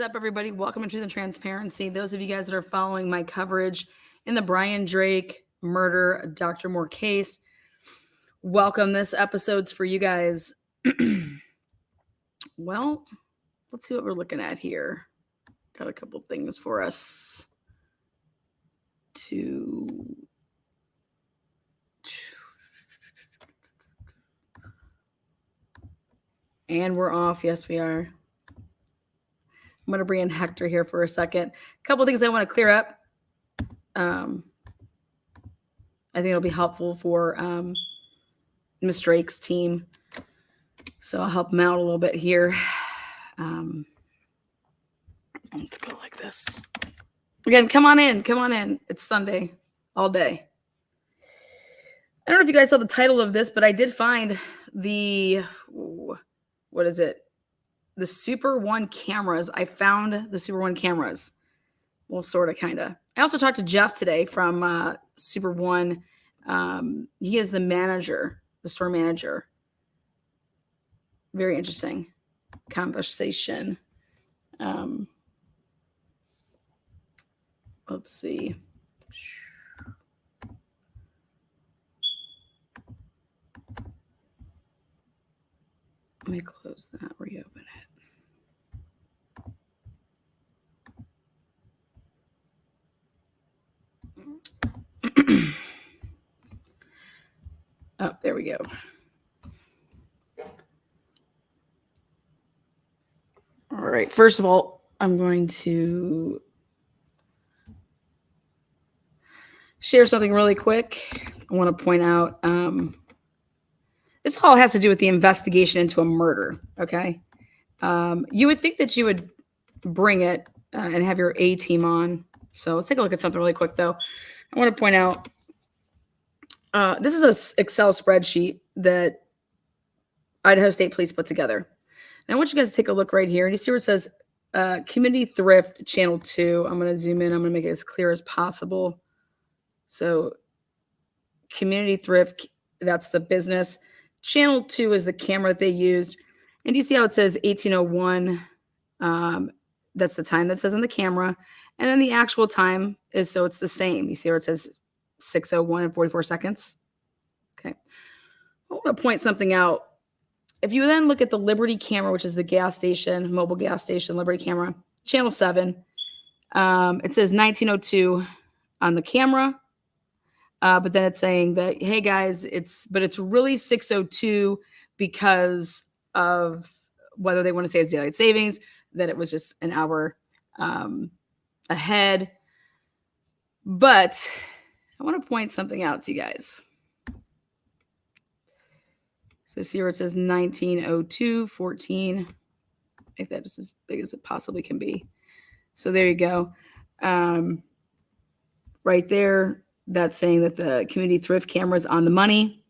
up, everybody? Welcome to Truth and Transparency. Those of you guys that are following my coverage in the Brian Drake murder Dr. Moore case, welcome. This episode's for you guys. Well, let's see what we're looking at here. Got a couple things for us to... And we're off. Yes, we are. I'm going to bring in Hector here for a second. A couple things I want to clear up. I think it'll be helpful for Ms. Drake's team. So I'll help them out a little bit here. Let's go like this. Again, come on in. Come on in. It's Sunday all day. I don't know if you guys saw the title of this, but I did find the... What is it? The Super One cameras. I found the Super One cameras. Well, sort of, kind of. I also talked to Jeff today from Super One. He is the manager, the store manager. Very interesting conversation. Let's see. Let me close that, reopen it. Oh, there we go. All right. First of all, I'm going to share something really quick. I want to point out this all has to do with the investigation into a murder, okay? You would think that you would bring it and have your A team on. So let's take a look at something really quick, though. I want to point out this is an Excel spreadsheet that Idaho State Police put together. And I want you guys to take a look right here. And you see where it says Community Thrift Channel 2. I'm going to zoom in. I'm going to make it as clear as possible. So Community Thrift, that's the business. Channel 2 is the camera that they used. And you see how it says 1801? That's the time that says on the camera. And then the actual time is, so it's the same. You see where it says 6:01 and 44 seconds? Okay. I want to point something out. If you then look at the Liberty camera, which is the gas station, mobile gas station, Liberty camera, Channel 7, it says 1902 on the camera. But then it's saying that, hey guys, it's really 6:02 because of whether they want to say it's daylight savings, that it was just an hour ahead. But I want to point something out to you guys. So see where it says 1902:14. Make that just as big as it possibly can be. So there you go. Right there. That's saying that the Community Thrift camera is on the money.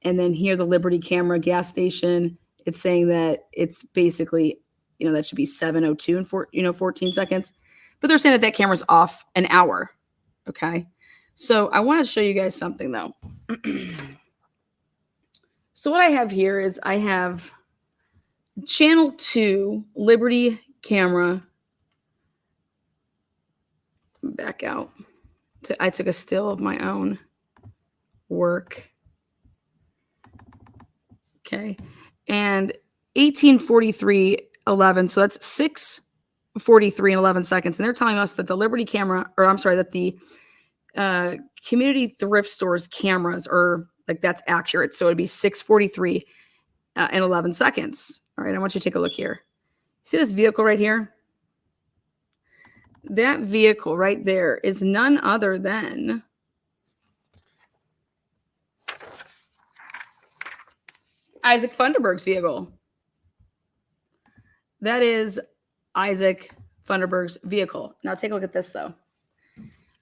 And then here, the Liberty camera gas station, it's saying that it's basically, that should be 7:02 and 14 seconds. But they're saying that camera's off an hour. Okay. So I want to show you guys something, though. So what I have here is I have Channel 2 Liberty camera. Back out. I took a still of my own work. Okay. And 18:43:11. So that's 6:43 and 11 seconds. And they're telling us that the Liberty camera, that the Community Thrift Stores cameras are that's accurate. So it'd be 6:43 and 11 seconds. All right. I want you to take a look here. See this vehicle right here? That vehicle right there is none other than Isaac Funderburg's vehicle. That is Isaac Funderburg's vehicle. Now take a look at this, though.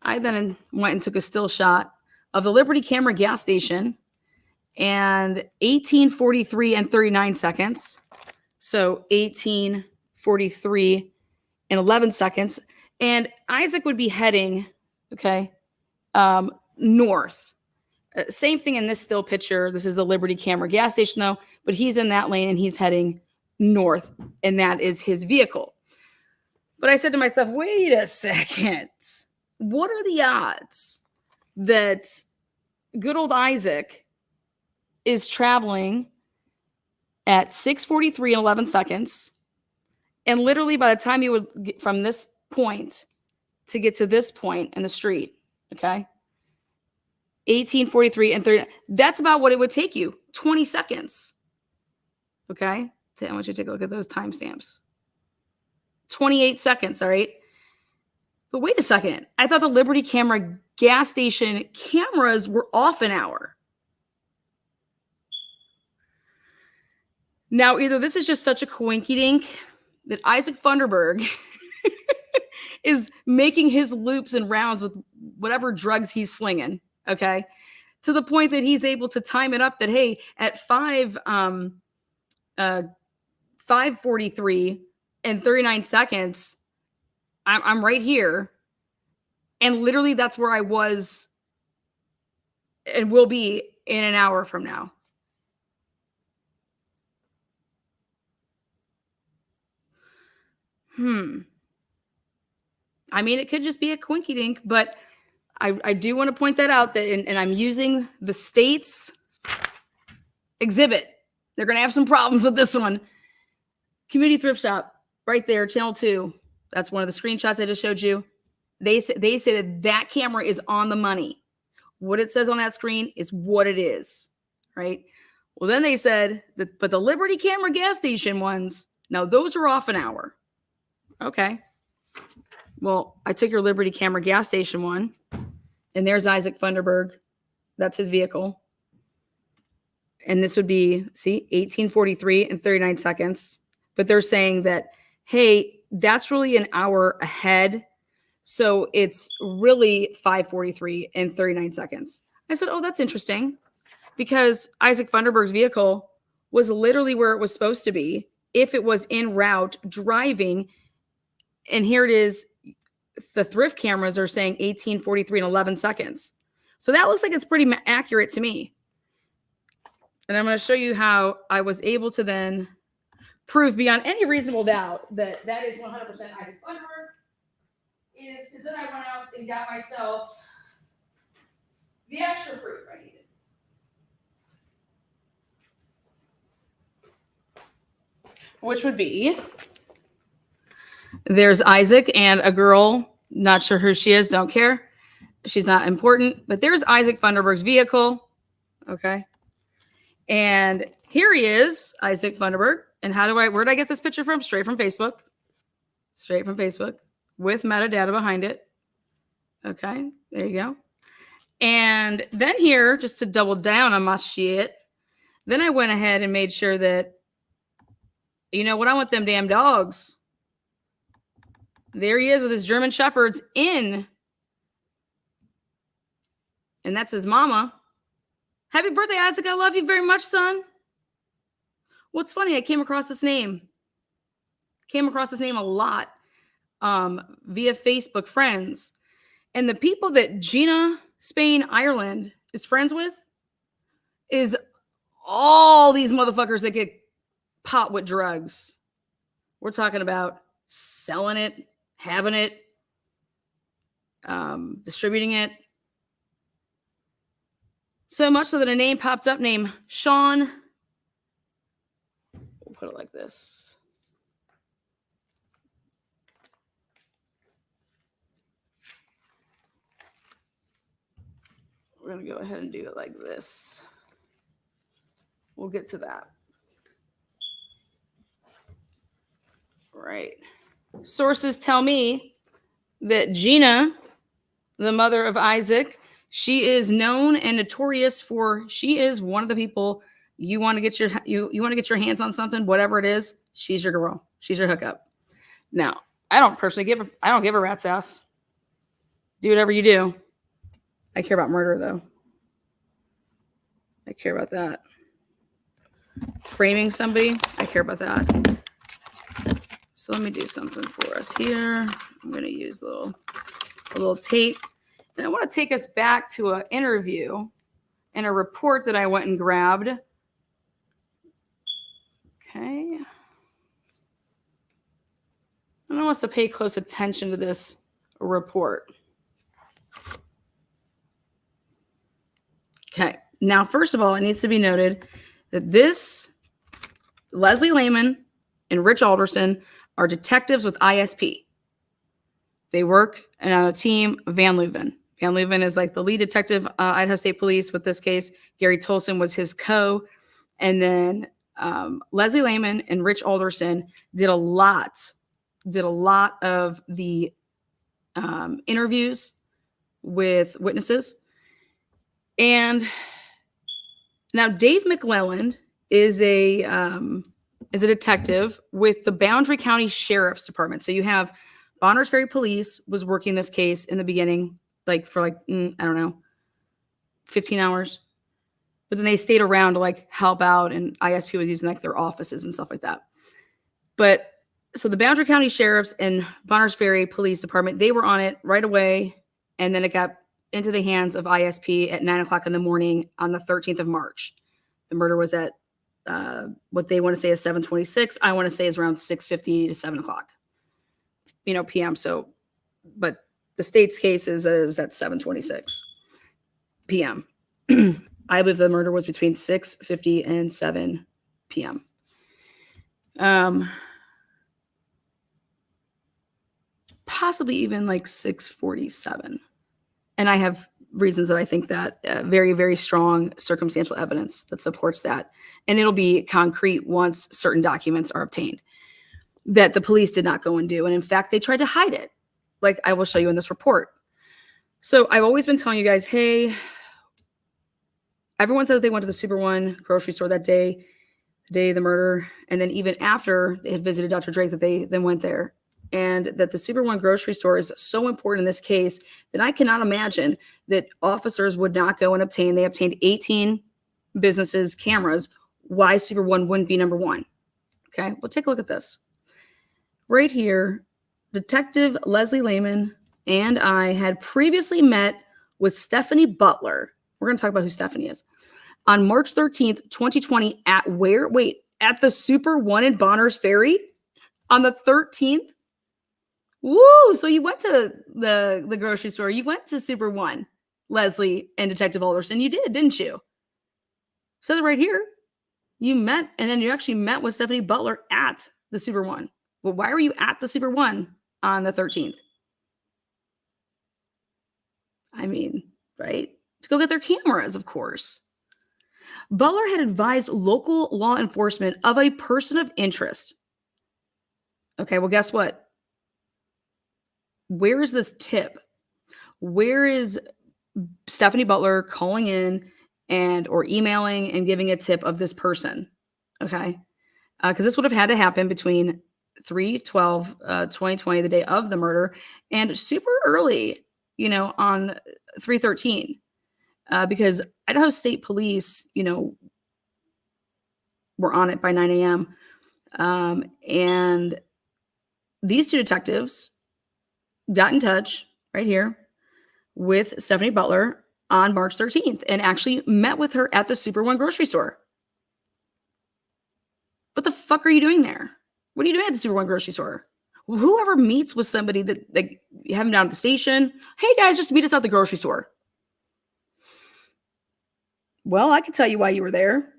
I then went and took a still shot of the Liberty camera gas station and 18:43 and 39 seconds. So 18:43 and 11 seconds. And Isaac would be heading, north. Same thing in this still picture. This is the Liberty camera gas station, though, but he's in that lane and he's heading north, and that is his vehicle. But I said to myself, wait a second. What are the odds that good old Isaac is traveling at 6:43 and 11 seconds, and literally by the time you would get from this point to get to this point in the street, okay, 18:43 and 30, that's about what it would take you, 20 seconds, okay? So I want you to take a look at those timestamps. 28 seconds, all right? But wait a second. I thought the Liberty Camera gas station cameras were off an hour. Now, either this is just such a coinky-dink that Isaac Funderburg is making his loops and rounds with whatever drugs he's slinging, okay, to the point that he's able to time it up that, hey, at 5:43 and 39 seconds, I'm right here. And literally that's where I was and will be in an hour from now. I mean, it could just be a quinky dink, but I do want to point that out that, and I'm using the state's exhibit. They're going to have some problems with this one. Community thrift shop right there, channel 2. That's one of the screenshots I just showed you. They say that camera is on the money. What it says on that screen is what it is, right? Well, then they said that, but the Liberty Camera gas station ones, now those are off an hour. Okay. Well, I took your Liberty Camera gas station one, and there's Isaac Funderburg. That's his vehicle. And this would be, see, 18:43 and 39 seconds. But they're saying that, hey, that's really an hour ahead. So it's really 5:43 and 39 seconds. I said, oh, that's interesting, because Isaac Funderburg's vehicle was literally where it was supposed to be if it was en route driving. And here it is. The thrift cameras are saying 18:43 and 11 seconds. So that looks like it's pretty accurate to me. And I'm going to show you how I was able to then prove beyond any reasonable doubt that that is 100% Isaac Funderburg. Is because then I went out and got myself the extra proof I needed. Which would be, there's Isaac and a girl, not sure who she is, don't care. She's not important, but there's Isaac Funderburg's vehicle, okay? And here he is, Isaac Funderburg. And where did I get this picture from? Straight from Facebook. Straight from Facebook with metadata behind it. Okay, there you go. And then here, just to double down on my shit, then I went ahead and made sure that, you know what, I want them damn dogs. There he is with his German Shepherds in. And that's his mama. Happy birthday, Isaac. I love you very much, son. What's funny, I came across this name. A lot via Facebook friends. And the people that Gina Spain Ireland is friends with is all these motherfuckers that get pot with drugs. We're talking about selling it, having it, distributing it. So much so that a name popped up named Shaun. We'll put it like this. We're going to go ahead and do it like this. We'll get to that. Right. Sources tell me that Gina, the mother of Isaac, she is known and notorious for, she is one of the people you want to get your hands on something, whatever it is, she's your girl. She's your hookup. Now, I don't give a rat's ass. Do whatever you do. I care about murder, though. I care about that. Framing somebody, I care about that. So let me do something for us here. I'm going to use a little tape. And I want to take us back to an interview and a report that I went and grabbed. Okay. I want us to pay close attention to this report. Okay. Now, first of all, it needs to be noted that this Leslie Lehman and Rich Alderson are detectives with ISP. They work on a team of Van Leuven. Van Leuven is like the lead detective, Idaho State Police with this case. Gary Tolson was his co. And then Leslie Lehman and Rich Alderson did a lot of the interviews with witnesses. And now Dave McClelland is a detective with the Boundary County Sheriff's Department. So you have Bonners Ferry Police was working this case in the beginning, like for I don't know, 15 hours. But then they stayed around to like help out, and ISP was using like their offices and stuff like that. But so the Boundary County Sheriff's and Bonners Ferry Police Department, they were on it right away. And then it got into the hands of ISP at 9:00 in the morning on the 13th of March. The murder was at what they want to say is 7:26. I want to say is around 6:50 to 7:00, p.m. So, but the state's case is it was at 7:26 p.m. I believe the murder was between 6:50 and 7 p.m. Possibly even like 6:47. And I have reasons that I think that very, very strong circumstantial evidence that supports that. And it'll be concrete once certain documents are obtained that the police did not go and do. And in fact, they tried to hide it. Like I will show you in this report. So I've always been telling you guys, hey, everyone said that they went to the Super One grocery store that day, the day of the murder. And then even after they had visited Dr. Drake, that they then went there. And that the Super One grocery store is so important in this case that I cannot imagine that officers would not go and obtain. They obtained 18 businesses' cameras. Why Super One wouldn't be number one? Okay, well, take a look at this. Right here, Detective Leslie Lehman and I had previously met with Stephanie Butler. We're going to talk about who Stephanie is. On March 13th, 2020 at where? Wait, at the Super One in Bonners Ferry on the 13th? Woo! So you went to the grocery store. You went to Super One, Leslie and Detective Alderson. You did, didn't you? Says it right here. You met, and then you actually met with Stephanie Butler at the Super One. Well, why were you at the Super One on the 13th? I mean, right? To go get their cameras, of course. Butler had advised local law enforcement of a person of interest. Okay, well, guess what? Where is this tip? Where is Stephanie Butler calling in or emailing and giving a tip of this person? Okay. Because this would have had to happen between 3/12/2020, the day of the murder, and super early, on 3/13, because Idaho State Police, were on it by 9 a.m. And these two detectives got in touch right here with Stephanie Butler on March 13th and actually met with her at the Super One grocery store. What the fuck are you doing there? What are you doing at the Super One grocery store? Whoever meets with somebody that you have them down at the station, hey guys, just meet us at the grocery store. Well, I can tell you why you were there.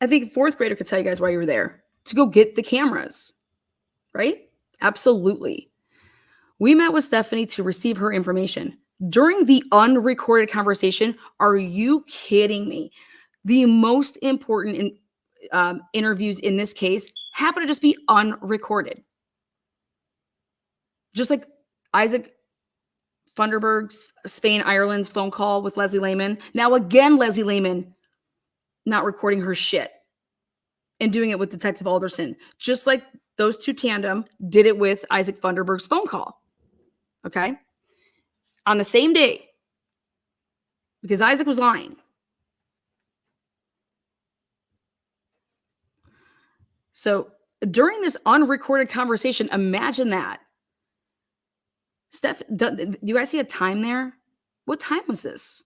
I think a fourth grader could tell you guys why you were there. To go get the cameras, right? Absolutely. We met with Stephanie to receive her information. During the unrecorded conversation, are you kidding me? The most important interviews in this case happen to just be unrecorded. Just like Isaac Funderburg's Spain, Ireland's phone call with Leslie Lehman. Now again, Leslie Lehman not recording her shit and doing it with Detective Alderson. Just like those two tandem did it with Isaac Funderburg's phone call. Okay? On the same day. Because Isaac was lying. So during this unrecorded conversation, imagine that. Steph, do you guys see a time there? What time was this?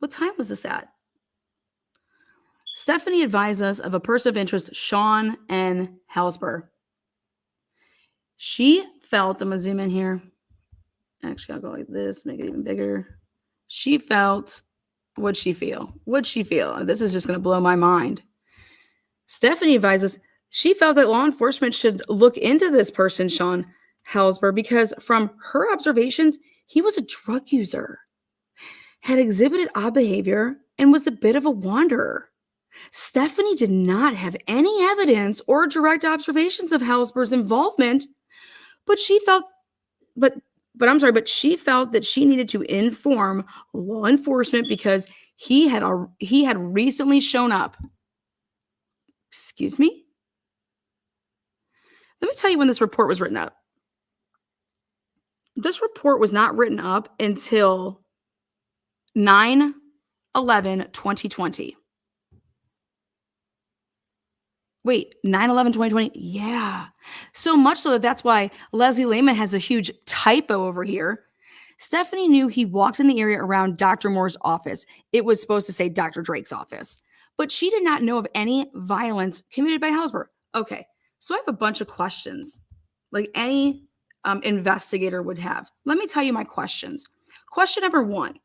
What time was this at? Stephanie advised us of a person of interest, Shaun Helsper. She felt, I'm going to zoom in here. Actually, I'll go like this, make it even bigger. She felt, what'd she feel? What'd she feel? This is just going to blow my mind. Stephanie advises she felt that law enforcement should look into this person, Shaun Helsper, because from her observations, he was a drug user, had exhibited odd behavior, and was a bit of a wanderer. Stephanie did not have any evidence or direct observations of Helsper's involvement, but she felt, but she felt that she needed to inform law enforcement because he had recently shown up. Excuse me? Let me tell you when this report was written up. This report was not written up until 9/11/2020. Wait, 9/11/2020? Yeah. So much so that that's why Leslie Lehman has a huge typo over here. Stephanie knew he walked in the area around Dr. Moore's office. It was supposed to say Dr. Drake's office, but she did not know of any violence committed by Helsper. Okay, so I have a bunch of questions, like any investigator would have. Let me tell you my questions. Question number 1,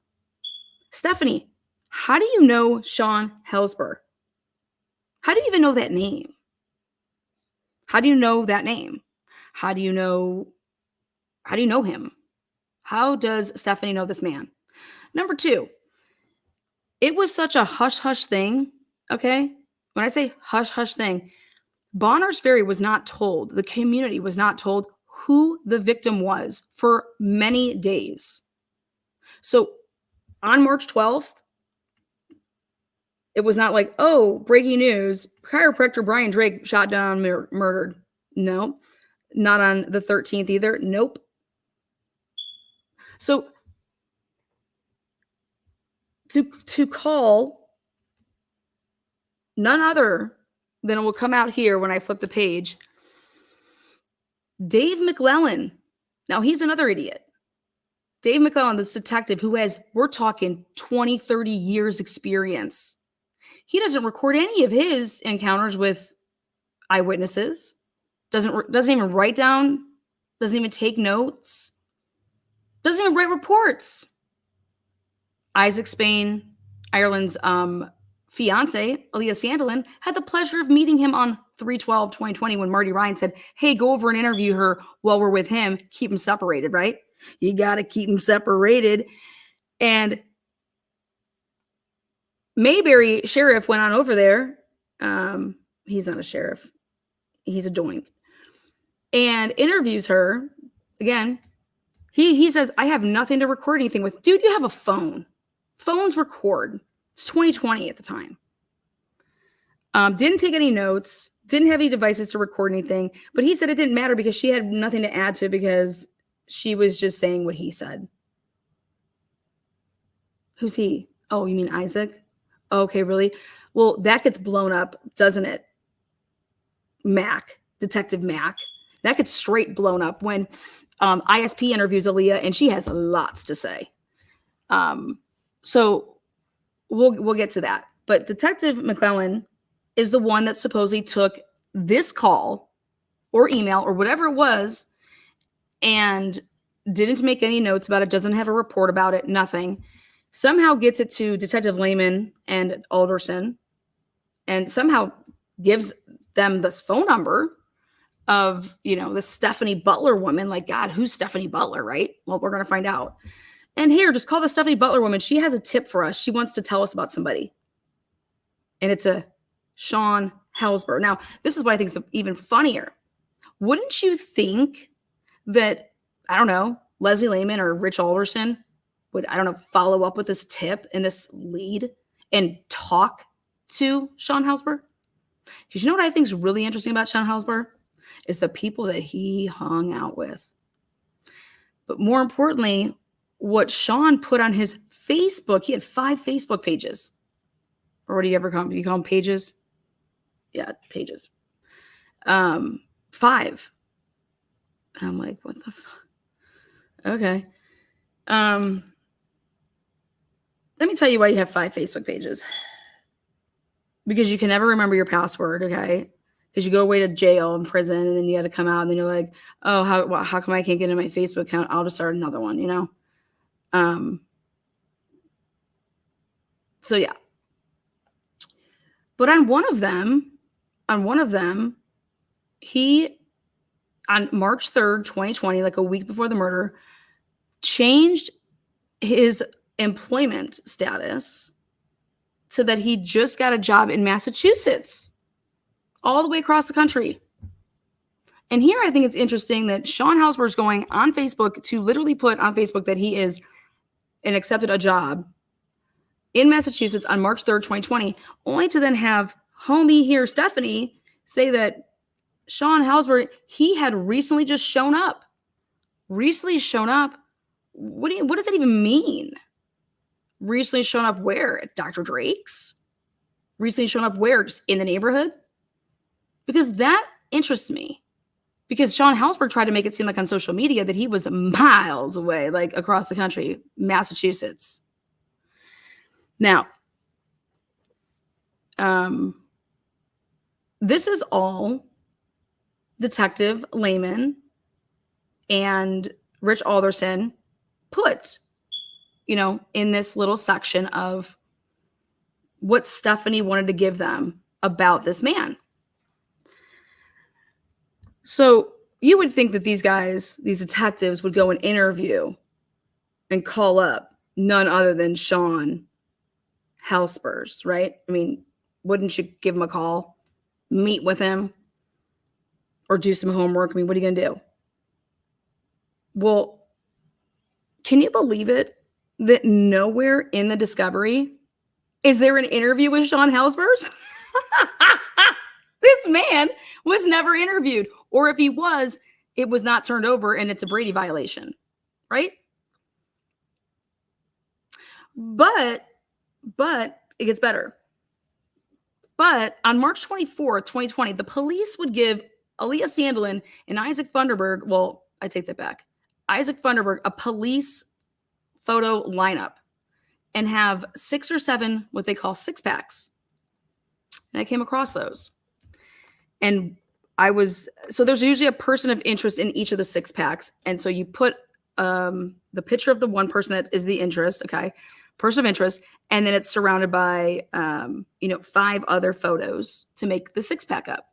Stephanie, how do you know Shaun Helsper? How do you even know that name? How do you know that name? How do you know him? How does Stephanie know this man? Number 2, it was such a hush-hush thing, okay? When I say hush-hush thing, Bonners Ferry was not told, the community was not told who the victim was for many days. So on March 12th, it was not like, oh, breaking news, chiropractor Brian Drake shot down, murdered. No, not on the 13th either. Nope. So to call none other than it will come out here when I flip the page, Dave McClellan. Now he's another idiot. Dave McClellan, this detective who has, we're talking 20, 30 years experience. He doesn't record any of his encounters with eyewitnesses. Doesn't even write down, doesn't even take notes, doesn't even write reports. Isaac Spain, Ireland's fiance, Aaliyah Sandelin, had the pleasure of meeting him on 3/12/2020 when Marty Ryan said, hey, go over and interview her while we're with him. Keep them separated, right? You got to keep them separated. And Mayberry sheriff went on over there. He's not a sheriff. He's a doink. And interviews her. Again, he says, I have nothing to record anything with. Dude, you have a phone. Phones record. It's 2020 at the time. Didn't take any notes. Didn't have any devices to record anything. But he said it didn't matter because she had nothing to add to it because she was just saying what he said. Who's he? Oh, you mean Isaac? Okay, really? Well, that gets blown up, doesn't it? Detective Mac. That gets straight blown up when ISP interviews Aaliyah, and she has lots to say. So we'll get to that. But Detective McClellan is the one that supposedly took this call or email or whatever it was and didn't make any notes about it, doesn't have a report about it, nothing. Somehow gets it to Detective Lehman and Alderson and somehow gives them this phone number of, the Stephanie Butler woman. Like, God, who's Stephanie Butler, right? Well, we're going to find out. And here, just call the Stephanie Butler woman. She has a tip for us. She wants to tell us about somebody. And it's a Shaun Helsper. Now, this is what I think is even funnier. Wouldn't you think that, I don't know, Leslie Lehman or Rich Alderson would, follow up with this tip and this lead and talk to Shaun Helsper? Because you know what I think is really interesting about Shaun Helsper? Is the people that he hung out with. But more importantly, what Shaun put on his Facebook, he had 5 Facebook pages. Or what do you ever call them? You call them pages? Yeah, pages. 5. And I'm like, what the fuck? Okay. Let me tell you why you have 5 Facebook pages. Because you can never remember your password, okay? because you go away to jail and prison, and then you had to come out, and then you're like, oh, how come I can't get in my Facebook account? I'll just start another one, you know? So yeah. But on one of them, he, on March 3rd, 2020, like a week before the murder, changed his employment status so that he just got a job in Massachusetts, all the way across the country. And here I think it's interesting that Shaun Helsper is going on Facebook to literally put on Facebook that he is and accepted a job in Massachusetts on March 3rd, 2020, only to then have homie here, Stephanie, say that Shaun Helsper, he had recently just shown up. Recently shown up? What does that even mean? Recently shown up where? At Dr. Drake's? Recently shown up where? Just in the neighborhood? Because that interests me. Because Shaun Helsper tried to make it seem like on social media that he was miles away, like across the country, Massachusetts. Now, this is all Detective Lehman and Rich Alderson put, in this little section of what Stephanie wanted to give them about this man. So you would think that these guys, these detectives, would go and interview and call up none other than Shaun Helsper's, right? I mean, wouldn't you give him a call, meet with him, or do some homework? I mean, what are you going to do? Well, can you believe it that nowhere in the discovery is there an interview with Shaun Helsper's? This man was never interviewed. Or if he was, it was not turned over and it's a Brady violation, right? But it gets better. But on March 24th, 2020, the police would give Aaliyah Sandelin and Isaac Funderburg, well, I take that back, Isaac Funderburg, a police photo lineup and have 6 or 7 what they call six-packs. And I came across those. And so there's usually a person of interest in each of the 6-packs. And so you put the picture of the one person that is the interest, okay, person of interest, and then it's surrounded by, 5 other photos to make the 6-pack up.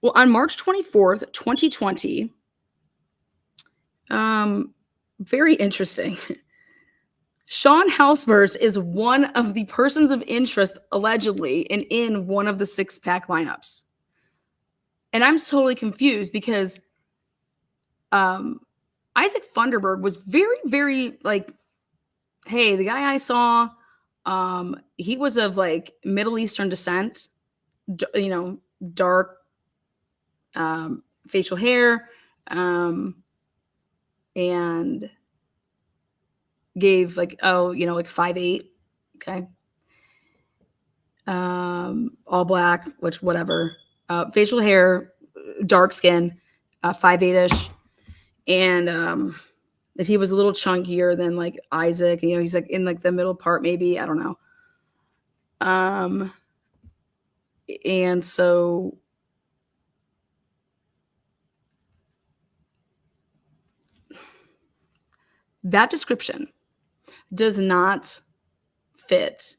Well, on March 24th, 2020, very interesting. Shaun Helsper is one of the persons of interest, allegedly, and in one of the 6-pack lineups. And I'm totally confused because Isaac Funderburg was very, very like, hey, the guy I saw, he was of like Middle Eastern descent, dark facial hair, and gave like 5'8", okay, all black, which whatever, facial hair, dark skin, 5'8"ish, and that he was a little chunkier than like Isaac. He's like in like the middle part, maybe, I don't know. And so that description does not fit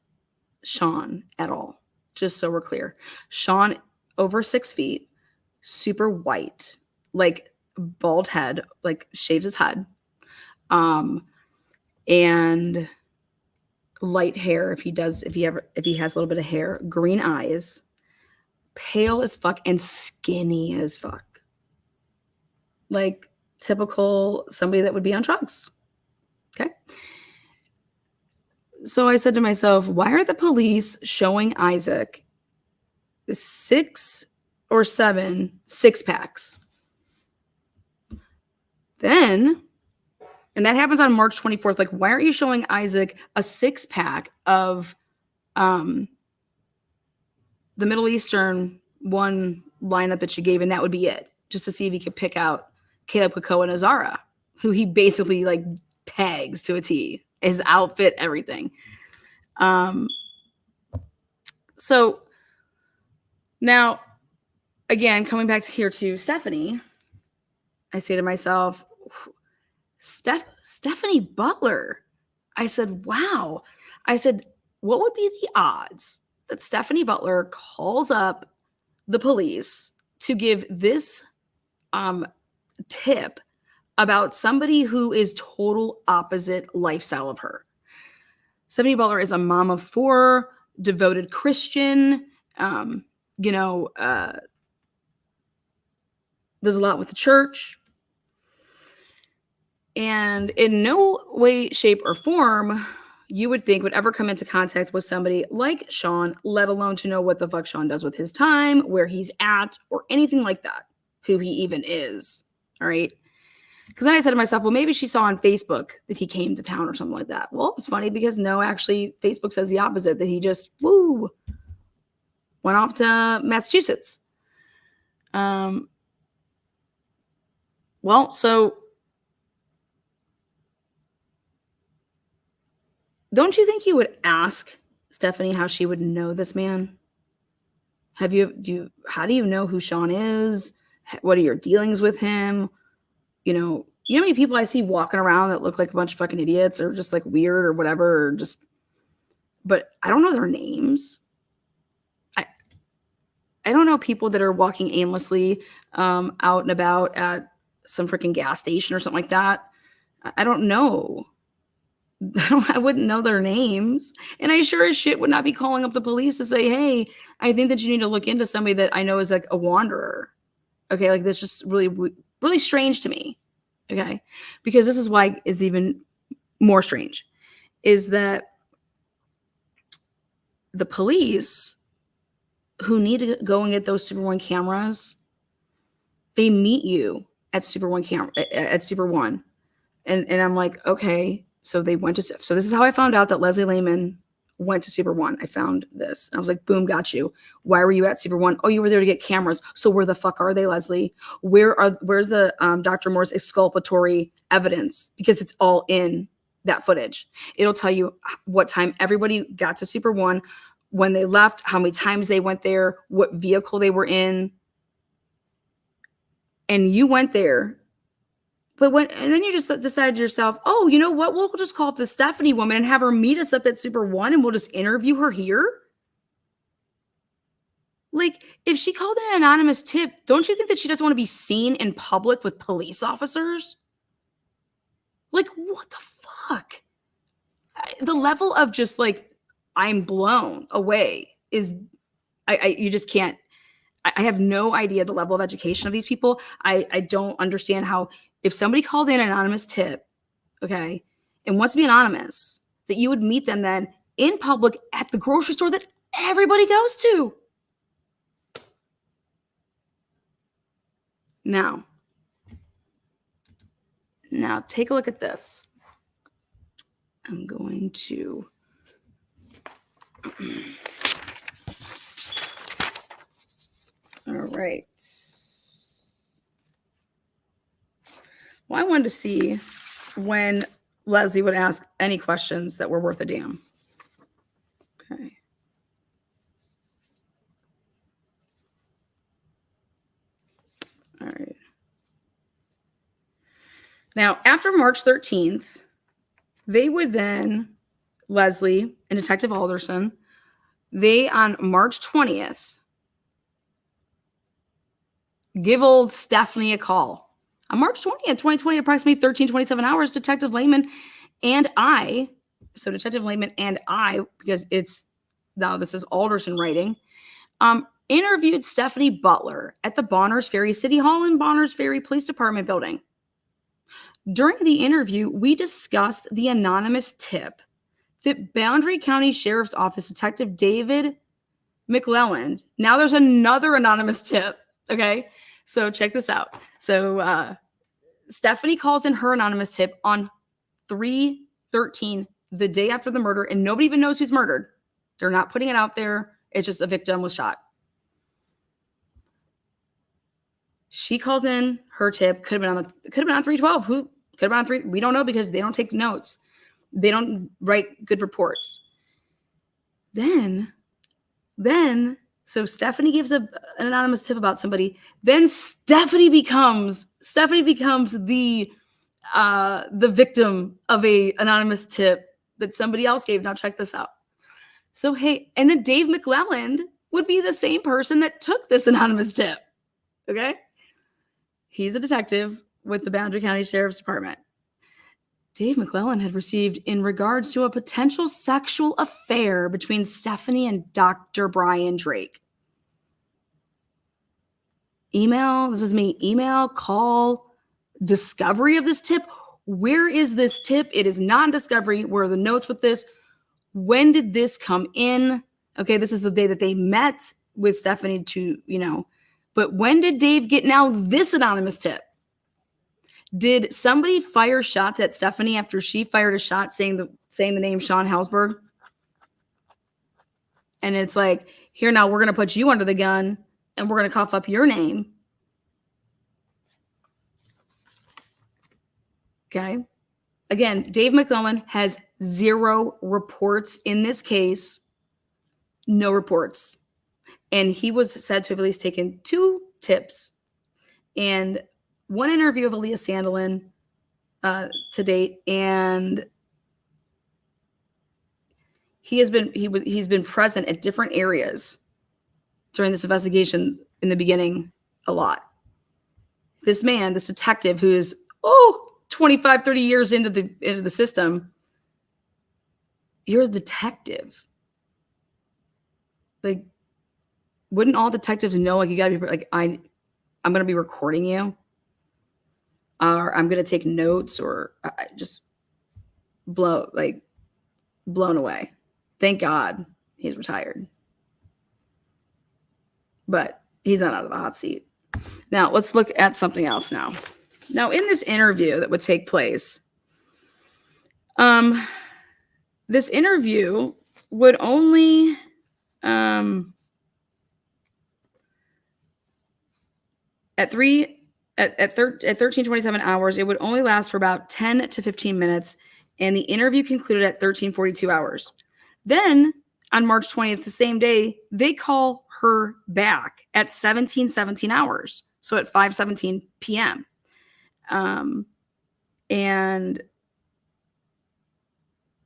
Shaun at all. Just so we're clear. Shaun, over 6 feet, super white, like bald head, like shaves his head, and light hair if he has a little bit of hair, green eyes, pale as fuck, and skinny as fuck. Like typical somebody that would be on drugs. Okay. So I said to myself, why are the police showing Isaac 6 or 7 6-packs? Then, and that happens on March 24th, like, why aren't you showing Isaac a 6-pack of the Middle Eastern one lineup that you gave, and that would be it, just to see if he could pick out Caleb Kakoa and Azara, who he basically like pegs to a T, his outfit, everything. So Now, again, coming back here to Stephanie, I say to myself, Stephanie Butler. I said, wow. I said, what would be the odds that Stephanie Butler calls up the police to give this tip about somebody who is total opposite lifestyle of her? Stephanie Butler is a mom of 4, devoted Christian, does a lot with the church. And in no way, shape, or form, you would think would ever come into contact with somebody like Shaun, let alone to know what the fuck Shaun does with his time, where he's at, or anything like that, who he even is. All right. Because then I said to myself, well, maybe she saw on Facebook that he came to town or something like that. Well, it's funny because no, actually, Facebook says the opposite, that he just, went off to Massachusetts. So don't you think you would ask Stephanie how she would know this man? How do you know who Shaun is? What are your dealings with him? You know how many people I see walking around that look like a bunch of fucking idiots or just like weird or whatever, but I don't know their names. I don't know people that are walking aimlessly out and about at some freaking gas station or something like that. I don't know. I wouldn't know their names. And I sure as shit would not be calling up the police to say, hey, I think that you need to look into somebody that I know is like a wanderer. Okay, like that's just really, really strange to me. Okay, because this is why is even more strange, is that the police who need to go and get those Super One cameras, they meet you at Super One at Super One, and I'm like, okay, so they went to. So this is how I found out that Leslie Lehman went to Super One. I found this. I was like, boom, got you. Why were you at Super One? Oh, you were there to get cameras. So where the fuck are they, Leslie? Where's the Dr. Moore's exculpatory evidence? Because it's all in that footage. It'll tell you what time everybody got to Super One, when they left, how many times they went there, what vehicle they were in. And you went there. And then you just decided to yourself, oh, you know what? We'll just call up the Stephanie woman and have her meet us up at Super One and we'll just interview her here. Like, if she called an anonymous tip, don't you think that she doesn't want to be seen in public with police officers? Like, what the fuck? The level of just like, I'm blown away is, you just can't. I have no idea the level of education of these people. I don't understand how, if somebody called in an anonymous tip, okay, and wants to be anonymous, that you would meet them then in public at the grocery store that everybody goes to. Now take a look at this. I'm going to all right. Well, I wanted to see when Leslie would ask any questions that were worth a damn. Okay. All right. Now, after March 13th, they would then, Leslie and Detective Alderson, they on March 20th, give old Stephanie a call. On March 20th, 2020, approximately 13:27 hours, Detective Lehman and I, so Detective Lehman and I, because this is Alderson writing, interviewed Stephanie Butler at the Bonners Ferry City Hall and Bonners Ferry Police Department building. During the interview, we discussed the anonymous tip that Boundary County Sheriff's Office Detective David McClelland. Now there's another anonymous tip, okay? So check this out. So Stephanie calls in her anonymous tip on 3/13, the day after the murder, and nobody even knows who's murdered. They're not putting it out there. It's just a victim was shot. She calls in her tip. Could have been on 312. Who could have been on 3? We don't know because they don't take notes. They don't write good reports. Then So Stephanie gives an anonymous tip about somebody. Then Stephanie becomes the victim of a anonymous tip that somebody else gave. Now check this out. So hey, and then Dave McClelland would be the same person that took this anonymous tip. Okay, he's a detective with the Boundary County Sheriff's Department. Dave McClelland had received in regards to a potential sexual affair between Stephanie and Dr. Brian Drake. Email, this is me, email, call, discovery of this tip. Where is this tip? It is not in discovery. Where are the notes with this? When did this come in? Okay, this is the day that they met with Stephanie but when did Dave get now this anonymous tip? Did somebody fire shots at Stephanie after she fired a shot saying the name Shaun Helsper? And it's like, here now, we're going to put you under the gun and we're going to cough up your name. Okay. Again, Dave McClelland has 0 reports in this case. No reports. And he was said to have at least taken 2 tips and 1 interview of Aaliyah Sandelin to date, and he's been present at different areas during this investigation in the beginning a lot. This man, this detective who is 25, 30 years into the system, you're a detective. Like, wouldn't all detectives know, like, you gotta be like, I'm gonna be recording you, or I'm gonna take notes, or just blown away. Thank God he's retired. But he's not out of the hot seat. Now let's look at something else now. Now, in this interview that would take place, this interview would only at 13:27 hours, it would only last for about 10 to 15 minutes, and the interview concluded at 13:42 hours. Then, on March 20th, the same day, they call her back at 17:17 hours, so at 5:17 p.m. And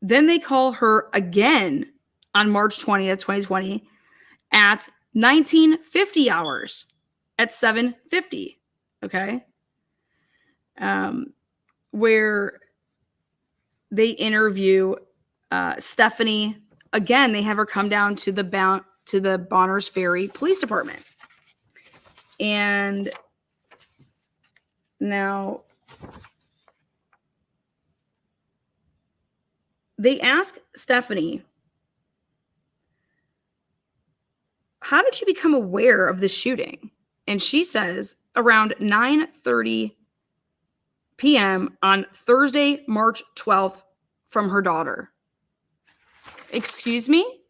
then they call her again on March 20th, 2020, at 19:50 hours, at 7:50. Okay. Where they interview Stephanie again. They have her come down to the Bonners Ferry Police Department, and now they ask Stephanie, how did you become aware of the shooting? And she says around 9:30 p.m. on Thursday, March 12th, from her daughter. Excuse me?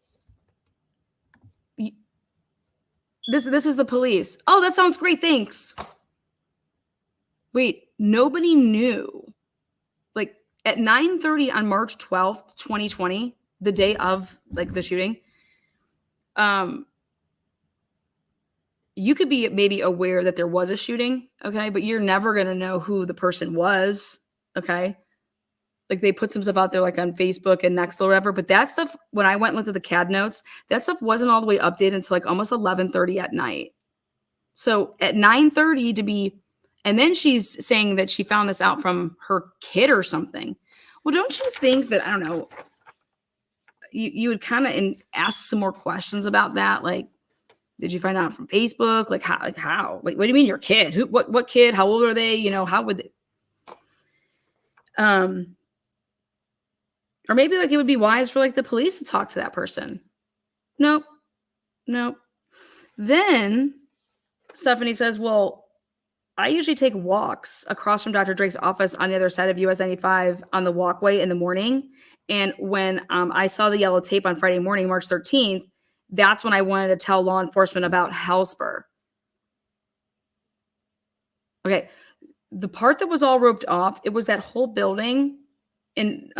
This is the police. Oh, that sounds great. Thanks. Wait, nobody knew. Like at 9:30 on March 12th, 2020, the day of the shooting, you could be maybe aware that there was a shooting, okay? But you're never going to know who the person was, okay? Like they put some stuff out there like on Facebook and Nextdoor or whatever, but that stuff, when I went and looked at the CAD notes, that stuff wasn't all the way updated until like almost 11:30 at night. So at 9:30 and then she's saying that she found this out from her kid or something. Well, don't you think that, I don't know, you would kind of ask some more questions about that? Like, did you find out from Facebook? Like how? Like, what do you mean your kid? Who? What kid? How old are they? How would they? Or maybe it would be wise for the police to talk to that person. Nope. Then Stephanie says, well, I usually take walks across from Dr. Drake's office on the other side of US 95 on the walkway in the morning. And when I saw the yellow tape on Friday morning, March 13th, that's when I wanted to tell law enforcement about Helsper. Okay. The part that was all roped off, it was that whole building, and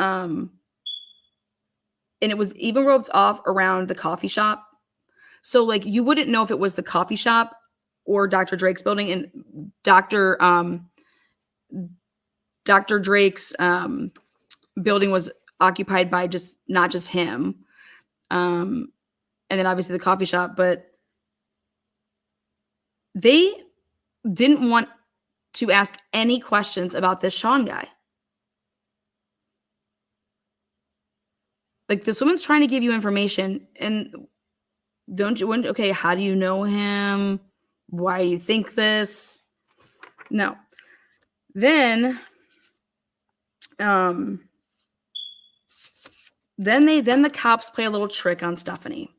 it was even roped off around the coffee shop. So like you wouldn't know if it was the coffee shop or Dr. Drake's building, and Dr. Drake's building was occupied by not just him. And then obviously the coffee shop, but they didn't want to ask any questions about this Shaun guy. Like, this woman's trying to give you information, and okay, how do you know him? Why do you think this? No. Then the cops play a little trick on Stephanie.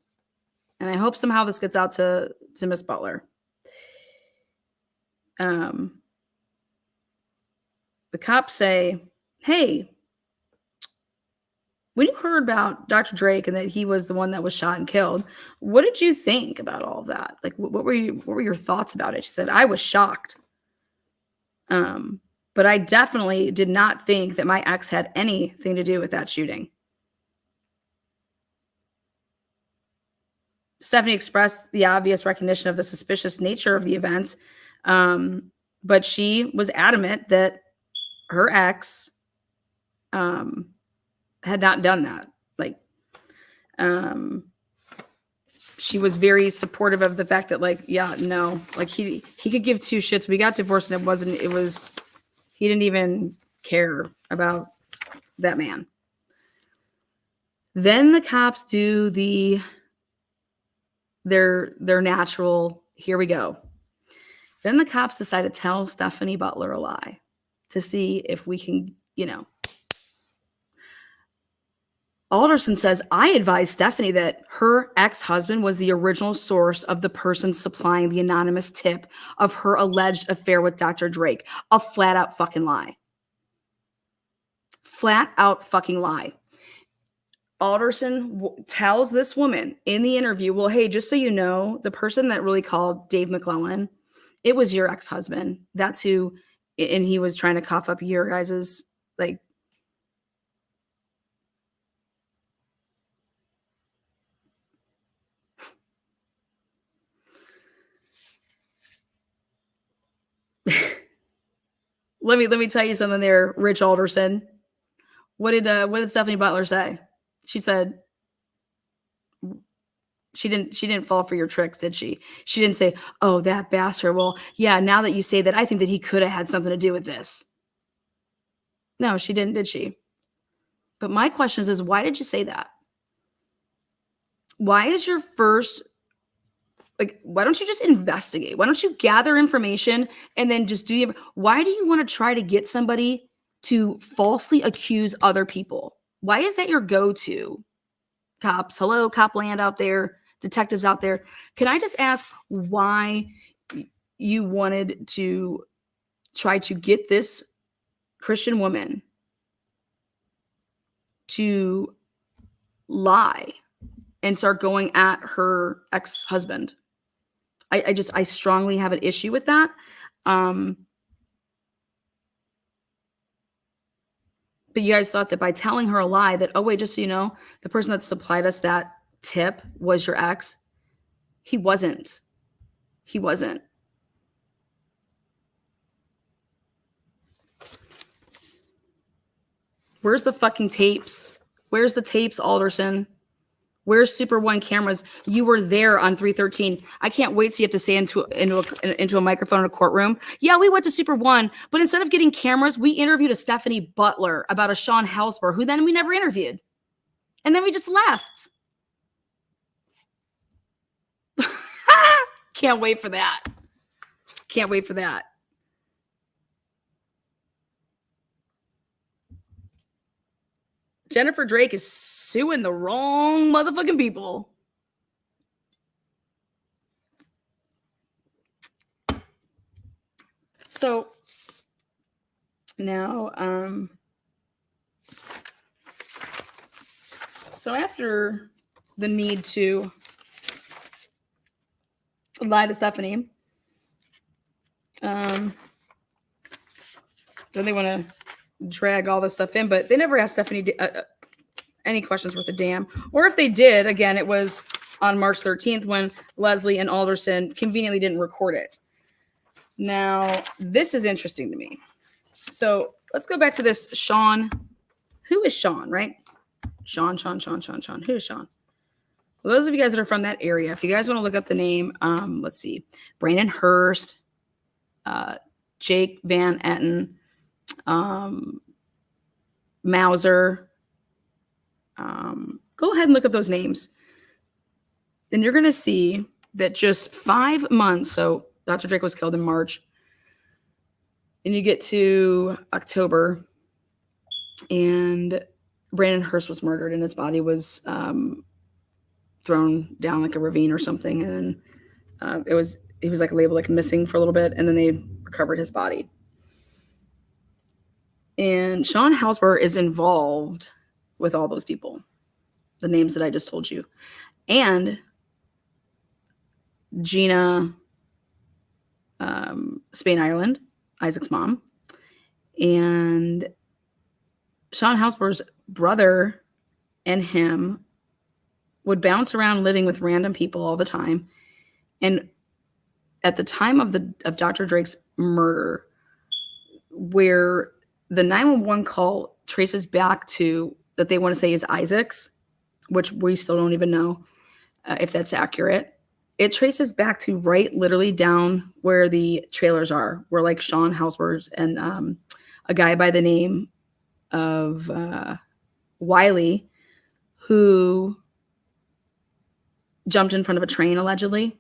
And I hope somehow this gets out to Miss Butler. The cops say, hey, when you heard about Dr. Drake and that he was the one that was shot and killed, what did you think about all of that? Like, what were your thoughts about it? She said, I was shocked. But I definitely did not think that my ex had anything to do with that shooting. Stephanie expressed the obvious recognition of the suspicious nature of the events, but she was adamant that her ex had not done that. Like, she was very supportive of the fact that, like, yeah, no, like he could give two shits. We got divorced and he didn't even care about that man. Then the cops do their natural, here we go. Then the cops decide to tell Stephanie Butler a lie to see if we can, Alderson says, I advised Stephanie that her ex-husband was the original source of the person supplying the anonymous tip of her alleged affair with Dr. Drake. A flat out fucking lie. Flat out fucking lie. Alderson tells this woman in the interview, well, hey, just so you know, the person that really called Dave McClellan, it was your ex-husband. That's who, and he was trying to cough up your guys's, like, let me tell you something there, Rich Alderson. What did Stephanie Butler say? She said she didn't fall for your tricks, did she? She didn't say, oh, that bastard. Well, yeah, now that you say that, I think that he could have had something to do with this. No, she didn't, did she? But my question is why did you say that? Why is your first, like, why don't you just investigate? Why don't you gather information and then just why do you want to try to get somebody to falsely accuse other people? Why is that your go-to? Cops, hello, cop land out there, detectives out there. Can I just ask why you wanted to try to get this Christian woman to lie and start going at her ex-husband? I strongly have an issue with that. But you guys thought that by telling her a lie that, oh, wait, just so you know, the person that supplied us that tip was your ex. He wasn't. He wasn't. Where's the fucking tapes? Where's the tapes, Alderson? Where's Super One cameras? You were there on 313. I can't wait so you have to say into a microphone in a courtroom. Yeah, we went to Super One, but instead of getting cameras, we interviewed a Stephanie Butler about a Shaun Helsper, who then we never interviewed. And then we just left. Can't wait for that. Can't wait for that. Jennifer Drake is suing the wrong motherfucking people. So now, so after the need to lie to Stephanie, then they want to drag all this stuff in, but they never asked Stephanie any questions worth a damn. Or if they did, again, it was on March 13th when Leslie and Alderson conveniently didn't record it. Now, this is interesting to me. So let's go back to this Shaun. Who is Shaun, right? Shaun. Who is Shaun? Well, those of you guys that are from that area, if you guys want to look up the name, let's see. Brandon Hurst, Jake Van Etten, Mauser. Go ahead and look up those names. And you're going to see that just 5 months, so Dr. Drake was killed in March, and you get to October, and Brandon Hurst was murdered, and his body was thrown down like a ravine or something, and then he was like labeled like missing for a little bit, and then they recovered his body. And Shaun Helsper is involved with all those people, the names that I just told you, and Gina Spain Ireland, Isaac's mom, and Shaun Helsper's brother and him would bounce around living with random people all the time. And at the time of Dr. Drake's murder, where the 911 call traces back to that they want to say is Isaac's, which we still don't even know if that's accurate. It traces back to right literally down where the trailers are, where like Shaun Helsper's and a guy by the name of Wiley, who jumped in front of a train allegedly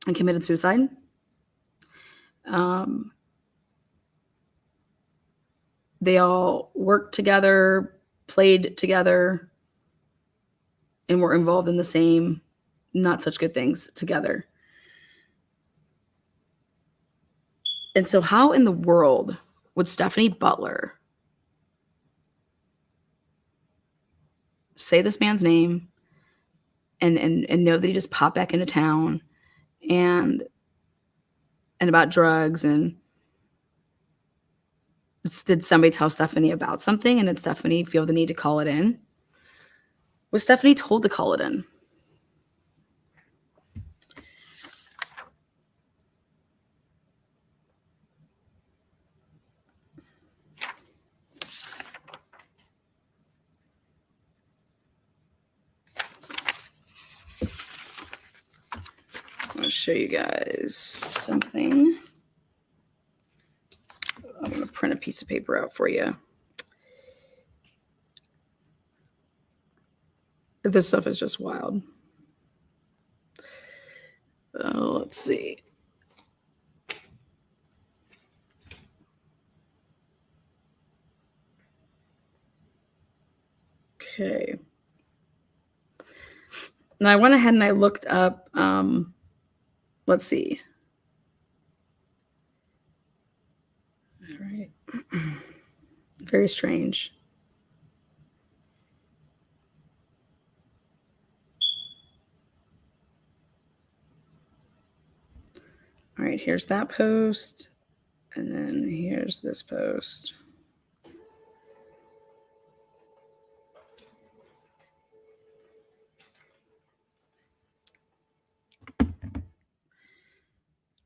and committed suicide. They all worked together, played together, and were involved in the same not such good things together. And so how in the world would Stephanie Butler say this man's name and know that he just popped back into town and about drugs? And did somebody tell Stephanie about something, and did Stephanie feel the need to call it in? Was Stephanie told to call it in? I'm going to show you guys something. I'm going to print a piece of paper out for you. This stuff is just wild. Let's see. Okay. Now I went ahead and I looked up, let's see. All right. Very strange. All right, here's that post. And then here's this post.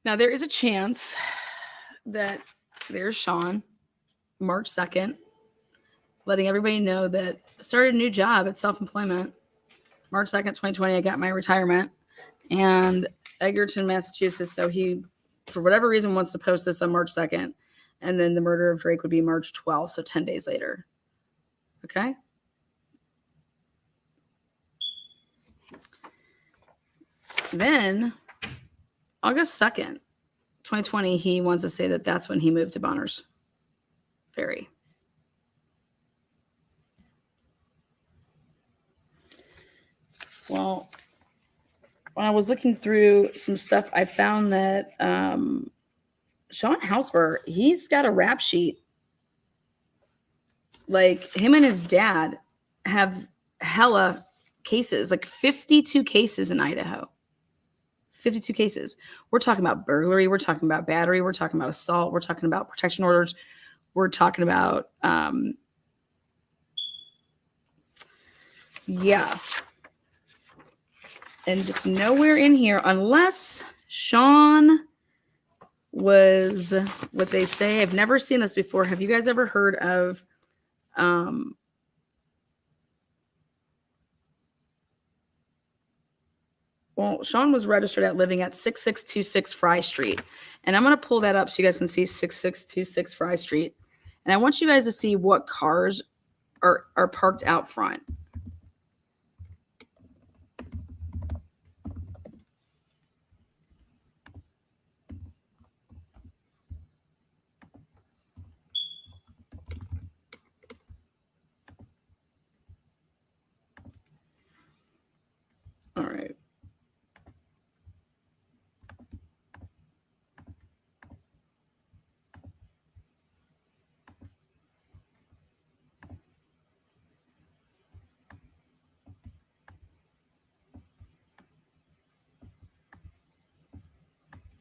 Now, there is a chance that there's Shaun, March 2nd, letting everybody know that started a new job at self-employment. March 2nd, 2020, I got my retirement. And Edgerton, Massachusetts. So he, for whatever reason, wants to post this on March 2nd. And then the murder of Drake would be March 12th, so 10 days later. Okay? Then August 2nd, 2020, he wants to say that that's when he moved to Bonners Ferry. Well, when I was looking through some stuff, I found that Shaun Helsper, he's got a rap sheet. Like, him and his dad have hella cases, like 52 cases in Idaho. 52 cases. We're talking about burglary. We're talking about battery. We're talking about assault. We're talking about protection orders. We're talking about, yeah. And just nowhere in here, unless Shaun was what they say. I've never seen this before. Have you guys ever heard of well, Shaun was registered at living at 6626 Fry Street. And I'm going to pull that up so you guys can see 6626 Fry Street. And I want you guys to see what cars are parked out front. All right.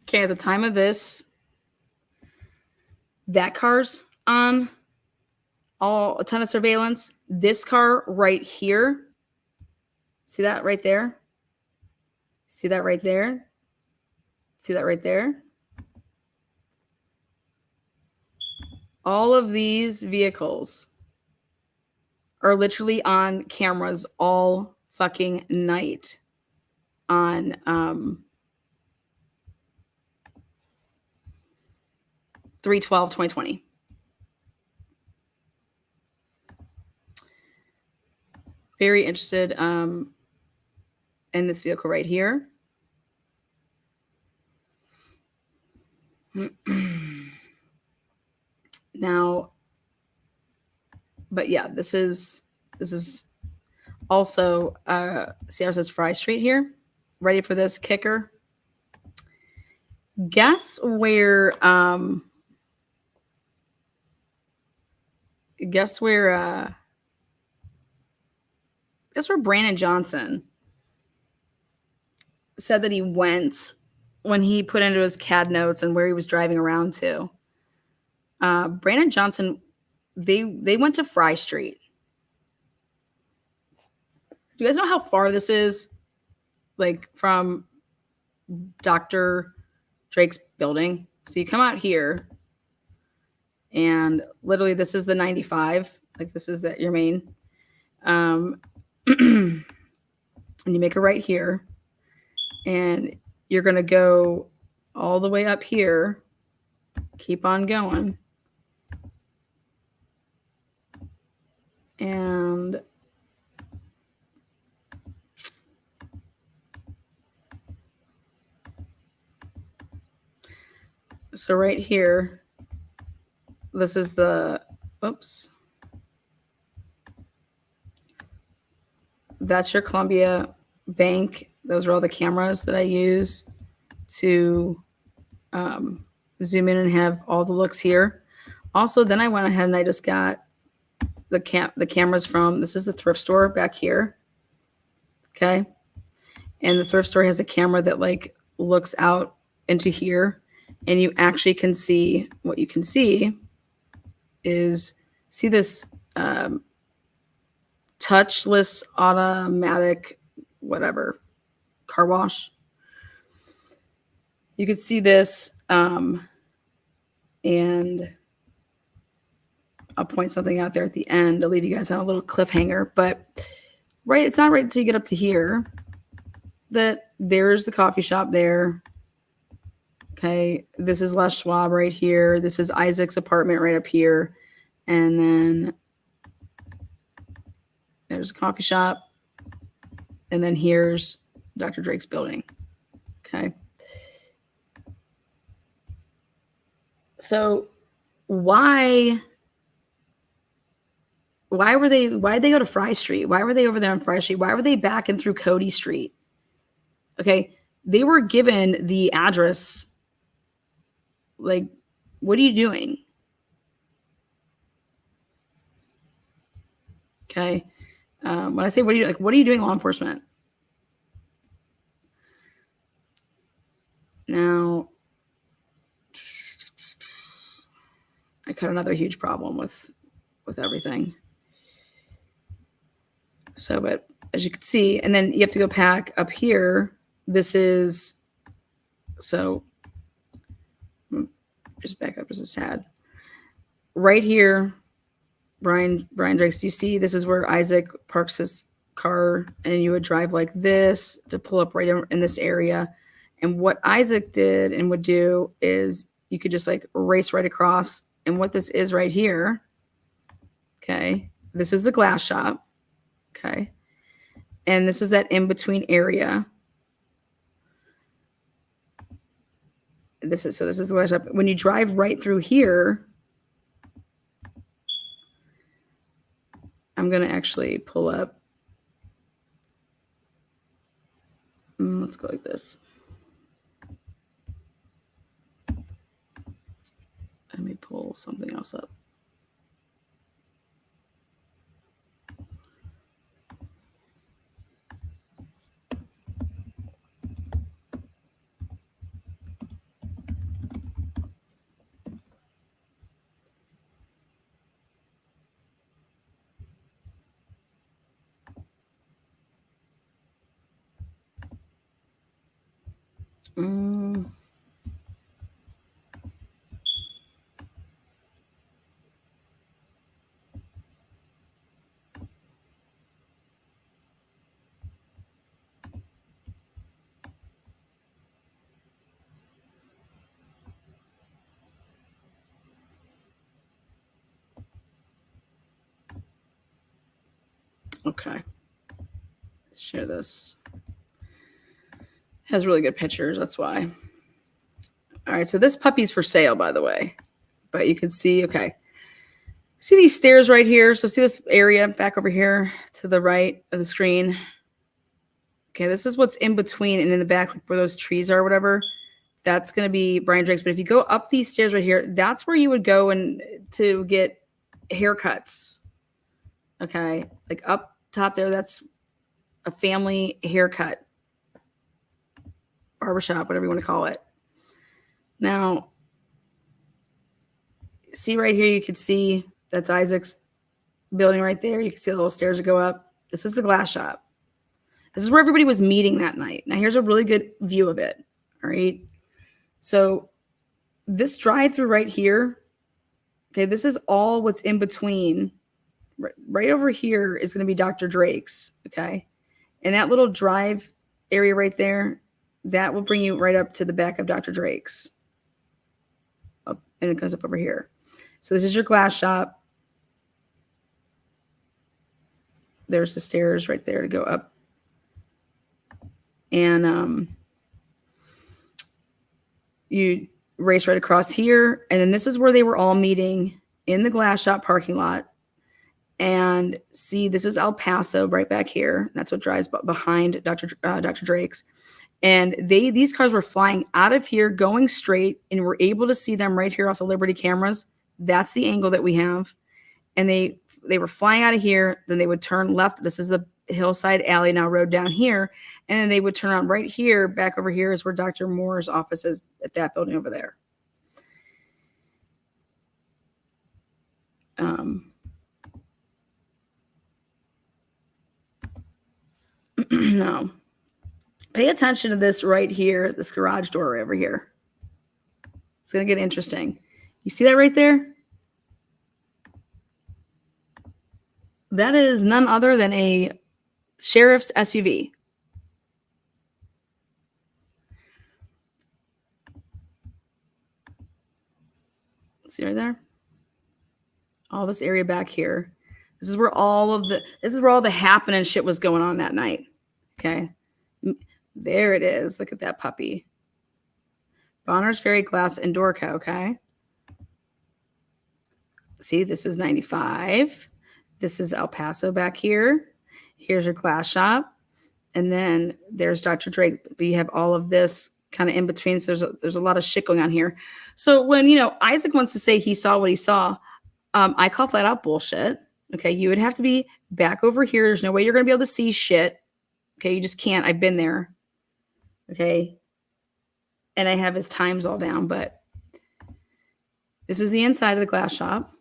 Okay, at the time of this, that car's on a ton of surveillance. This car right here, see that right there? See that right there? See that right there? All of these vehicles are literally on cameras all fucking night on 3/12/2020. Very interested in this vehicle right here. Now, but yeah, this is also see how it says Fry Street here. Ready for this kicker? Guess where Brandon Johnson said that he went when he put into his CAD notes and where he was driving around to. Brandon Johnson, they went to Fry Street. Do you guys know how far this is? Like from Dr. Drake's building. So you come out here and literally this is the 95. Like this is your main. And you make a right here and you're going to go all the way up here. Keep on going. And so right here, this is the, oops. That's your Columbia Bank. Those are all the cameras that I use to zoom in and have all the looks here. Also, then I went ahead and I just got the cameras from, this is the thrift store back here. Okay. And the thrift store has a camera that like looks out into here and you actually can see, what you can see is, see this touchless automatic whatever car wash. You could see this and I'll point something out there at the end to leave you guys on a little cliffhanger, but right, it's not right until you get up to here that there's the coffee shop there. Okay, this is Les Schwab right here. This is Isaac's apartment right up here. And then there's a coffee shop. And then here's Dr. Drake's building. Okay. So why'd they go to Fry Street? Why were they over there on Fry Street? Why were they back and through Cody Street? Okay. They were given the address. Like, what are you doing? Okay. When I say, what are you doing, law enforcement? Now, I got another huge problem with everything. So, but as you can see, and then you have to go back up here. This is, so just back up as a sad. Right here, Brian Drakes, you see this is where Isaac parks his car, and you would drive like this to pull up right in this area. And what Isaac did and would do is you could just like race right across. And what this is right here, okay, this is the glass shop, okay, and this is that in-between area. This is the glass shop. When you drive right through here, I'm going to actually pull up. Let's go like this. Let me pull something else up. Okay. Share this. Has really good pictures, that's why. All right, so this puppy's for sale, by the way. But you can see, okay. See these stairs right here? So see this area back over here to the right of the screen? Okay, this is what's in between and in the back, like where those trees are or whatever. That's going to be Brian Drake's. But if you go up these stairs right here, that's where you would go and to get haircuts. Okay, like up top there, that's a family haircut. Barbershop, whatever you want to call it. Now, see right here, you can see that's Isaac's building right there. You can see the little stairs that go up. This is the glass shop. This is where everybody was meeting that night. Now, here's a really good view of it. All right. So this drive-through right here, okay, this is all what's in between. Right over here is going to be Dr. Drake's, okay? And that little drive area right there, that will bring you right up to the back of Dr. Drake's. Up, and it goes up over here. So this is your glass shop. There's the stairs right there to go up. And you race right across here. And then this is where they were all meeting in the glass shop parking lot. And see, this is El Paso right back here. That's what drives behind Dr. Drake's. And these cars were flying out of here, going straight, and we're able to see them right here off the Liberty cameras. That's the angle that we have. And they were flying out of here. Then they would turn left. This is the Hillside Alley, now road down here. And then they would turn on right here. Back over here is where Dr. Moore's office is, at that building over there. No. Pay attention to this right here, this garage door over here. It's going to get interesting. You see that right there? That is none other than a sheriff's SUV. See right there? All this area back here. This is where all the happening shit was going on that night. Okay. There it is. Look at that puppy. Bonner's Ferry Glass and Dorca, okay? See, this is 95. This is El Paso back here. Here's your glass shop. And then there's Dr. Drake. But you have all of this kind of in between. So there's a lot of shit going on here. So when, Isaac wants to say he saw what he saw, I call flat out bullshit. Okay, you would have to be back over here. There's no way you're going to be able to see shit. Okay, you just can't. I've been there. Okay. And I have his times all down, but this is the inside of the glass shop.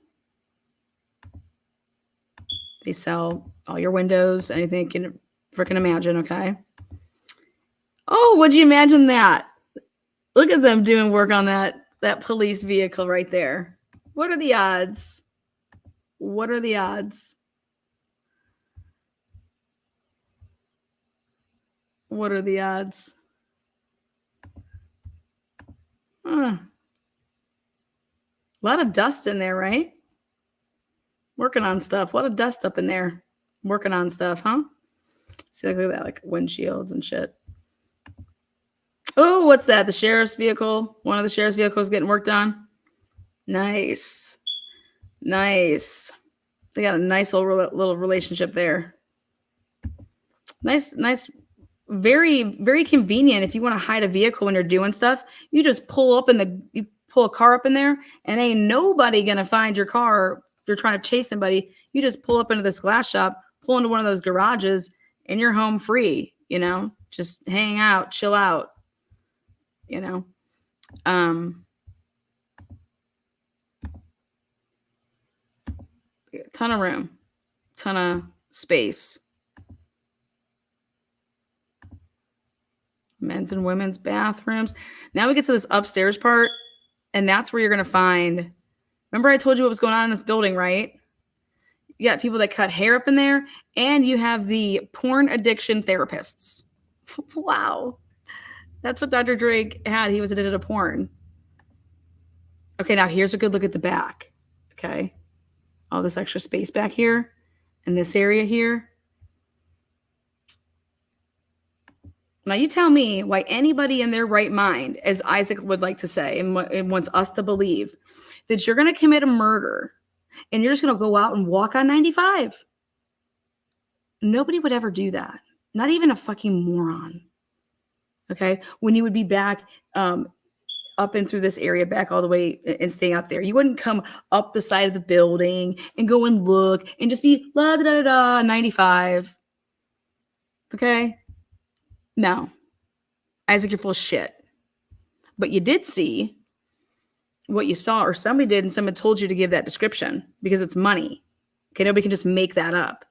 They sell all your windows, anything you can freaking imagine, okay? Oh, would you imagine that? Look at them doing work on that police vehicle right there. What are the odds? What are the odds? What are the odds? Huh. A lot of dust in there, right? Working on stuff. A lot of dust up in there. Working on stuff, huh? See, look at that, like windshields and shit. Oh, what's that? The sheriff's vehicle? One of the sheriff's vehicles getting worked on? Nice. Nice. They got a nice little relationship there. Nice. Very, very convenient. If you want to hide a vehicle when you're doing stuff, you just pull a car up in there, and ain't nobody gonna find your car. If you're trying to chase somebody, you just pull up into this glass shop, pull into one of those garages, and you're home free. Just hang out, chill out. Ton of room, ton of space. Men's and women's bathrooms. Now we get to this upstairs part, and that's where you're going to find. Remember, I told you what was going on in this building, right? You got people that cut hair up in there, and you have the porn addiction therapists. Wow. That's what Dr. Drake had. He was addicted to porn. Okay, now here's a good look at the back. Okay. All this extra space back here in this area here. Now you tell me why anybody in their right mind, as Isaac would like to say, and wants us to believe, that you're going to commit a murder and you're just going to go out and walk on 95. Nobody would ever do that. Not even a fucking moron. Okay? When you would be back up and through this area, back all the way and staying out there. You wouldn't come up the side of the building and go and look and just be la da da da 95. Okay? No. Isaac, you're full of shit. But you did see what you saw, or somebody did, and someone told you to give that description because it's money. Okay, nobody can just make that up.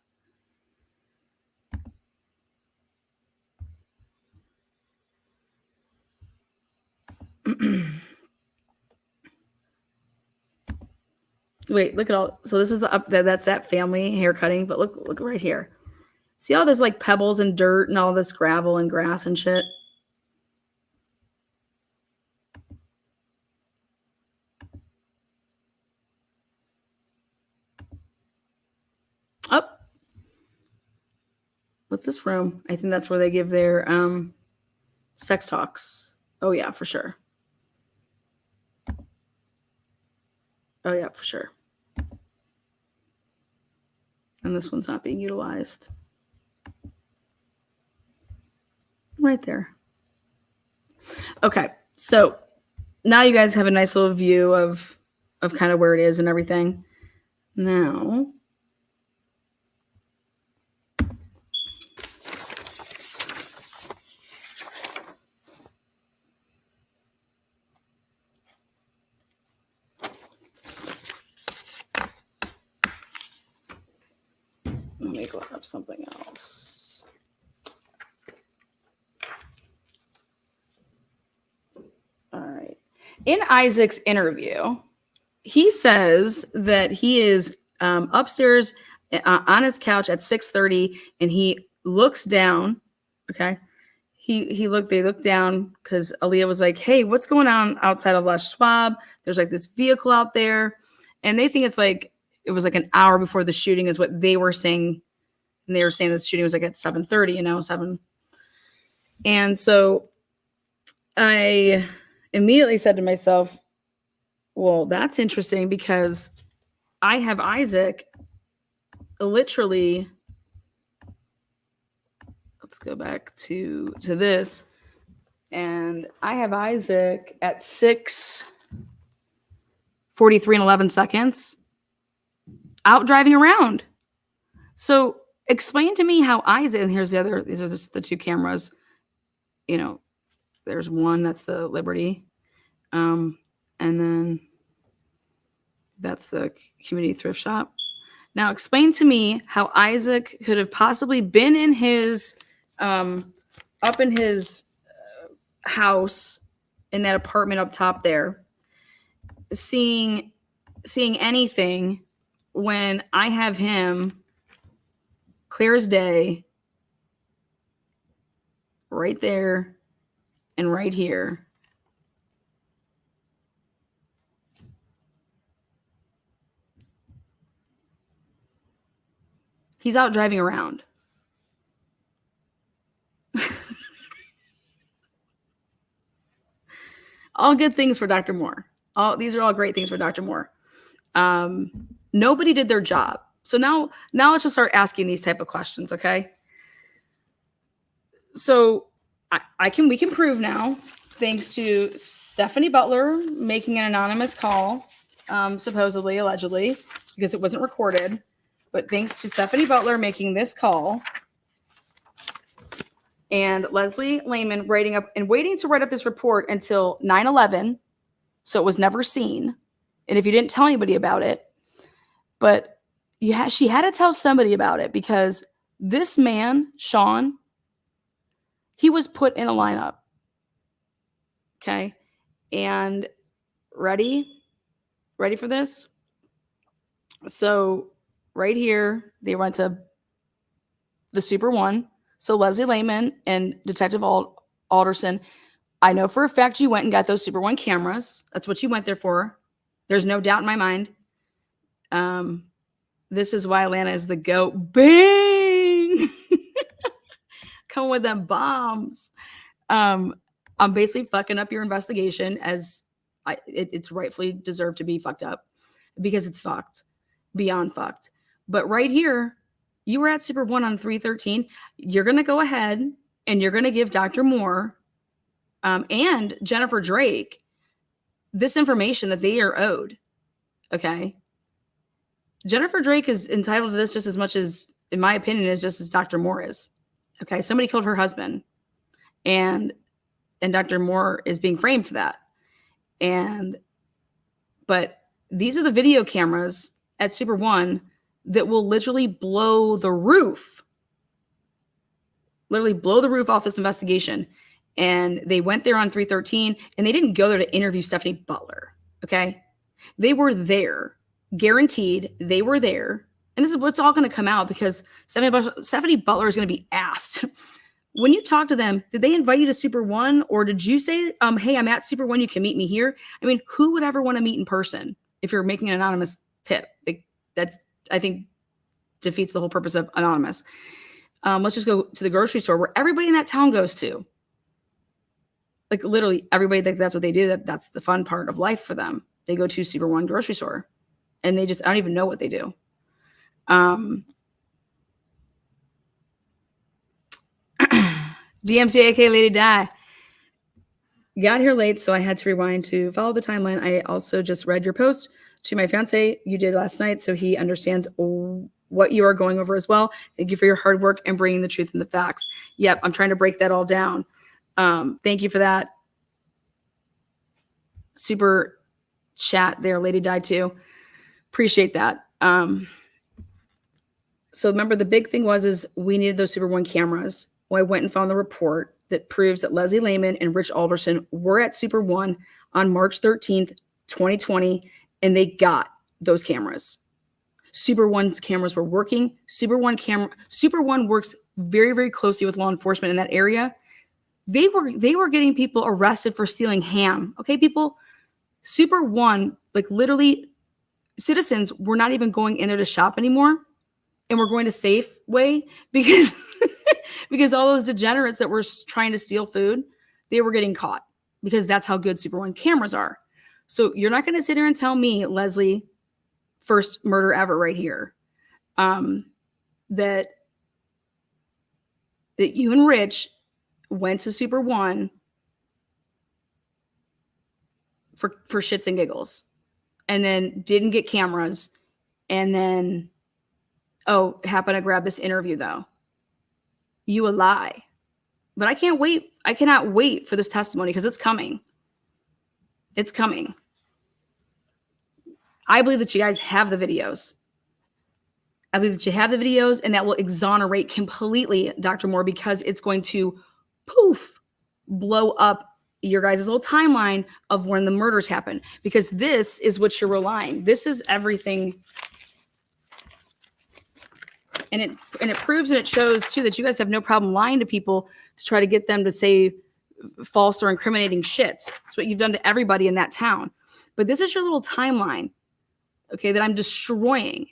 Wait, look at all. So this is that's that family hair cutting, but look right here. See all this like pebbles and dirt and all this gravel and grass and shit? Up. What's this room? I think that's where they give their sex talks. Oh yeah, for sure. Oh yeah, for sure. And this one's not being utilized. Right there. Okay, so now you guys have a nice little view of kind of where it is and everything. Now, let me go up something else. All right. In Isaac's interview, he says that he is upstairs on his couch at 6:30, and he looks down. Okay. They look down because Aaliyah was like, hey, what's going on outside of Les Schwab? There's like this vehicle out there. And they think it was like an hour before the shooting is what they were saying. And they were saying the shooting was like at 7:30, 7. And so I immediately said to myself, well, that's interesting because I have Isaac literally. Let's go back to this. And I have Isaac at 6:43 and 11 seconds out driving around. So explain to me how Isaac, and these are just the two cameras. There's one, that's the Liberty. And then that's the community thrift shop. Now explain to me how Isaac could have possibly been in his, up in his house in that apartment up top there, seeing anything when I have him clear as day right there and right here. He's out driving around. All good things for Dr. Moore. These are all great things for Dr. Moore. Nobody did their job. So now let's just start asking these type of questions, okay? So we can prove now, thanks to Stephanie Butler making an anonymous call, supposedly, allegedly, because it wasn't recorded, but thanks to Stephanie Butler making this call, and Leslie Lehman waiting to write up this report until 9/11, so it was never seen. And if you didn't tell anybody about it, but she had to tell somebody about it, because this man, Shaun, he was put in a lineup. Okay. And ready for this? So right here, they went to the Super One. So Leslie Lehman and Detective Alderson, I know for a fact you went and got those Super One cameras. That's what you went there for. There's no doubt in my mind. This is why Atlanta is the GOAT. Bang! Come with them bombs. I'm basically fucking up your investigation, as it's rightfully deserved to be fucked up, because it's fucked, beyond fucked. But right here, you were at Super One on 3/13. You're going to go ahead and you're going to give Dr. Moore and Jennifer Drake this information that they are owed. Okay. Jennifer Drake is entitled to this just as much as, in my opinion, as Dr. Moore is. Okay. Somebody killed her husband, and Dr. Moore is being framed for that. But these are the video cameras at Super One that will literally blow the roof off this investigation. And they went there on 3/13, and they didn't go there to interview Stephanie Butler. Okay. They were there, guaranteed they were there. And this is what's all going to come out, because Stephanie Butler is going to be asked, when you talk to them, did they invite you to Super One, or did you say, hey, I'm at Super One, you can meet me here? I mean, who would ever want to meet in person if you're making an anonymous tip? That's, I think, defeats the whole purpose of anonymous. Let's just go to the grocery store, where everybody in that town goes to. Like, literally everybody, that's what they do. That's the fun part of life for them. They go to Super One grocery store, and I don't even know what they do. DMC, aka Lady Di. Got here late, so I had to rewind to follow the timeline. I also just read your post to my fiance you did last night, so he understands what you are going over as well. Thank you for your hard work and bringing the truth and the facts. Yep, I'm trying to break that all down. Thank you for that. Super chat there, Lady Di too. Appreciate that. So remember, the big thing is we needed those Super One cameras. Well, I went and found the report that proves that Leslie Lehman and Rich Alderson were at Super One on March 13th, 2020, and they got those cameras. Super One's cameras were working. Super One works very, very closely with law enforcement in that area. They were getting people arrested for stealing ham. Okay, people, Super One, like, literally, citizens were not even going in there to shop anymore, and we're going to Safeway because because all those degenerates that were trying to steal food, they were getting caught, because that's how good Super One cameras are. So you're not going to sit here and tell me, Leslie, first murder ever right here, that you and Rich went to Super One for shits and giggles, and then didn't get cameras, and then, happened to grab this interview though. You a lie. But I can't wait. I cannot wait for this testimony, because it's coming. It's coming. I believe that you guys have the videos. I believe that you have the videos, and that will exonerate completely Dr. Moore, because it's going to poof, blow up your guys' little timeline of when the murders happen, because this is what you're relying. This is everything. And it proves and it shows too that you guys have no problem lying to people to try to get them to say false or incriminating shit. That's what you've done to everybody in that town. But this is your little timeline, okay, that I'm destroying.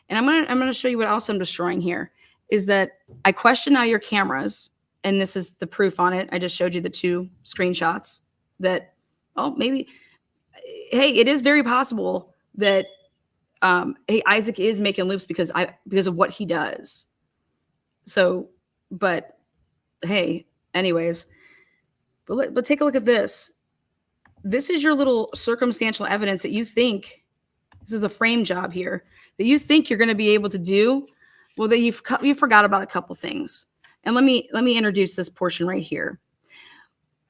And I'm gonna show you what else I'm destroying here. Is that I question now your cameras, and this is the proof on it. I just showed you the 2 screenshots that, oh, maybe, hey, it is very possible that hey, Isaac is making loops because of what he does. So, but hey, anyways, but take a look at this. This is your little circumstantial evidence that you think this is a frame job here that you think you're going to be able to do. Well, that you forgot about a couple things. And let me introduce this portion right here.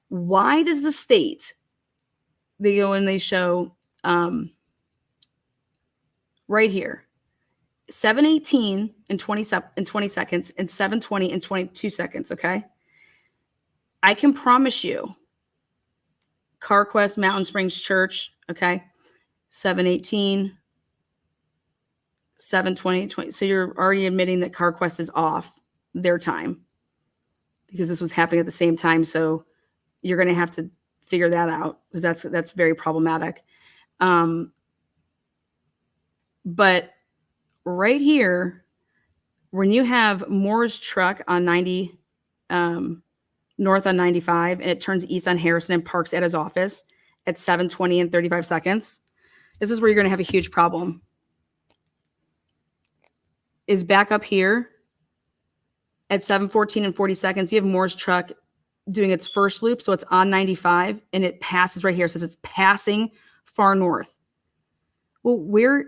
Why does the state, they go and they show right here, 7:18 and 20 seconds and 7:20 and 22 seconds, okay? I can promise you, CarQuest, Mountain Springs Church, okay? 7:18, 7:20, 20. So you're already admitting that CarQuest is off their time because this was happening at the same time. So you're going to have to figure that out, because that's very problematic. But right here, when you have Moore's truck on 90, north on 95, and it turns east on Harrison and parks at his office at 7:20 and 35 seconds, this is where you're going to have a huge problem. Is back up here at 7:14 and 40 seconds. You have Moore's truck doing its first loop, so it's on 95, and it passes right here. It says it's passing far north. Well, where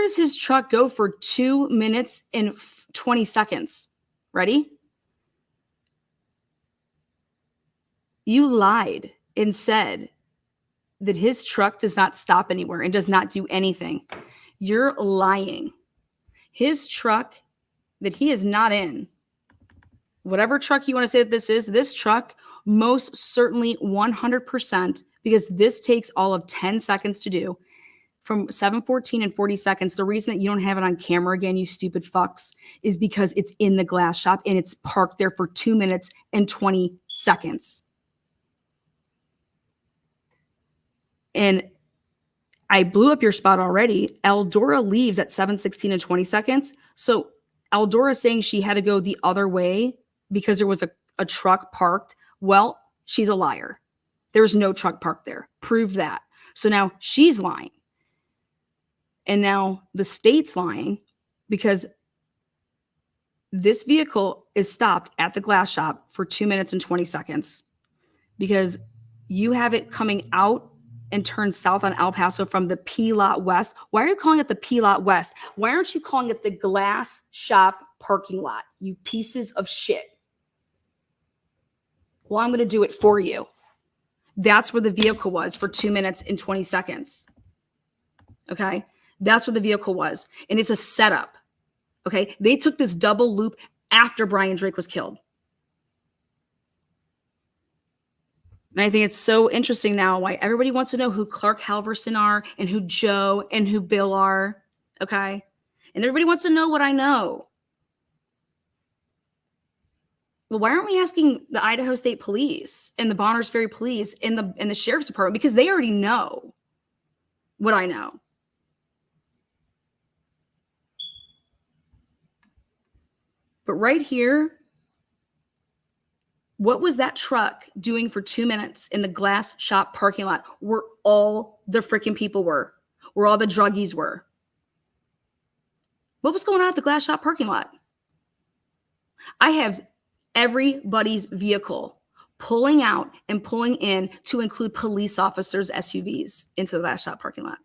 does his truck go for 2 minutes and 20 seconds? Ready? You lied and said that his truck does not stop anywhere and does not do anything. You're lying. His truck that he is not in, whatever truck you want to say that this is, this truck most certainly 100%, because this takes all of 10 seconds to do, from 7:14 and 40 seconds. The reason that you don't have it on camera again, you stupid fucks, is because it's in the glass shop and it's parked there for 2 minutes and 20 seconds. And I blew up your spot already. Eldora leaves at 7:16 and 20 seconds. So Eldora saying she had to go the other way because there was a truck parked. Well, she's a liar. There's no truck parked there. Prove that. So now she's lying. And now the state's lying, because this vehicle is stopped at the glass shop for 2 minutes and 20 seconds because you have it coming out and turn south on El Paso from the P Lot West. Why are you calling it the P Lot West? Why aren't you calling it the glass shop parking lot, you pieces of shit? Well, I'm going to do it for you. That's where the vehicle was for 2 minutes and 20 seconds. Okay? That's what the vehicle was. And it's a setup. Okay? They took this double loop after Brian Drake was killed. And I think it's so interesting now why everybody wants to know who Clark Halverson are and who Joe and who Bill are. Okay? And everybody wants to know what I know. Well, why aren't we asking the Idaho State Police and the Bonners Ferry Police and the Sheriff's Department? Because they already know what I know. But right here, what was that truck doing for 2 minutes in the glass shop parking lot where all the freaking people were, where all the druggies were? What was going on at the glass shop parking lot? I have everybody's vehicle pulling out and pulling in to include police officers' SUVs into the glass shop parking lot.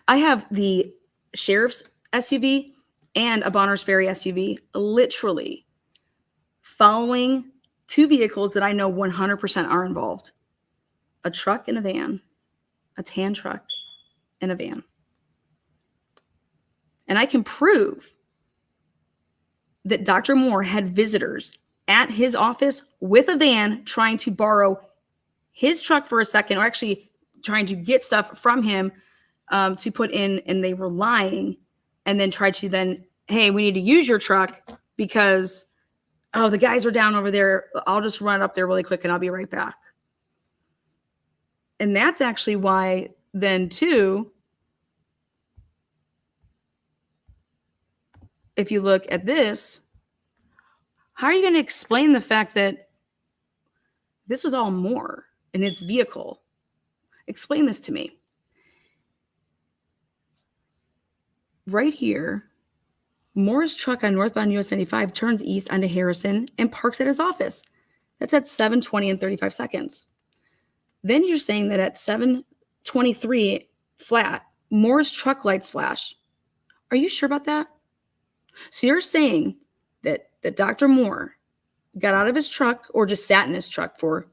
I have the sheriff's SUV and a Bonners Ferry SUV literally following two vehicles that I know 100% are involved. A truck and a van, a tan truck and a van. And I can prove that Dr. Moore had visitors at his office with a van trying to borrow his truck for a second, or actually trying to get stuff from him to put in, and they were lying, and then tried to then, hey, we need to use your truck because, oh, the guys are down over there. I'll just run up there really quick and I'll be right back. And that's actually why then too, if you look at this, how are you going to explain the fact that this was all Moore in his vehicle? Explain this to me. Right here, Moore's truck on northbound US 95 turns east onto Harrison and parks at his office. That's at 7:20 and 35 seconds. Then you're saying that at 7:23 flat, Moore's truck lights flash. Are you sure about that? So you're saying that Dr. Moore got out of his truck or just sat in his truck for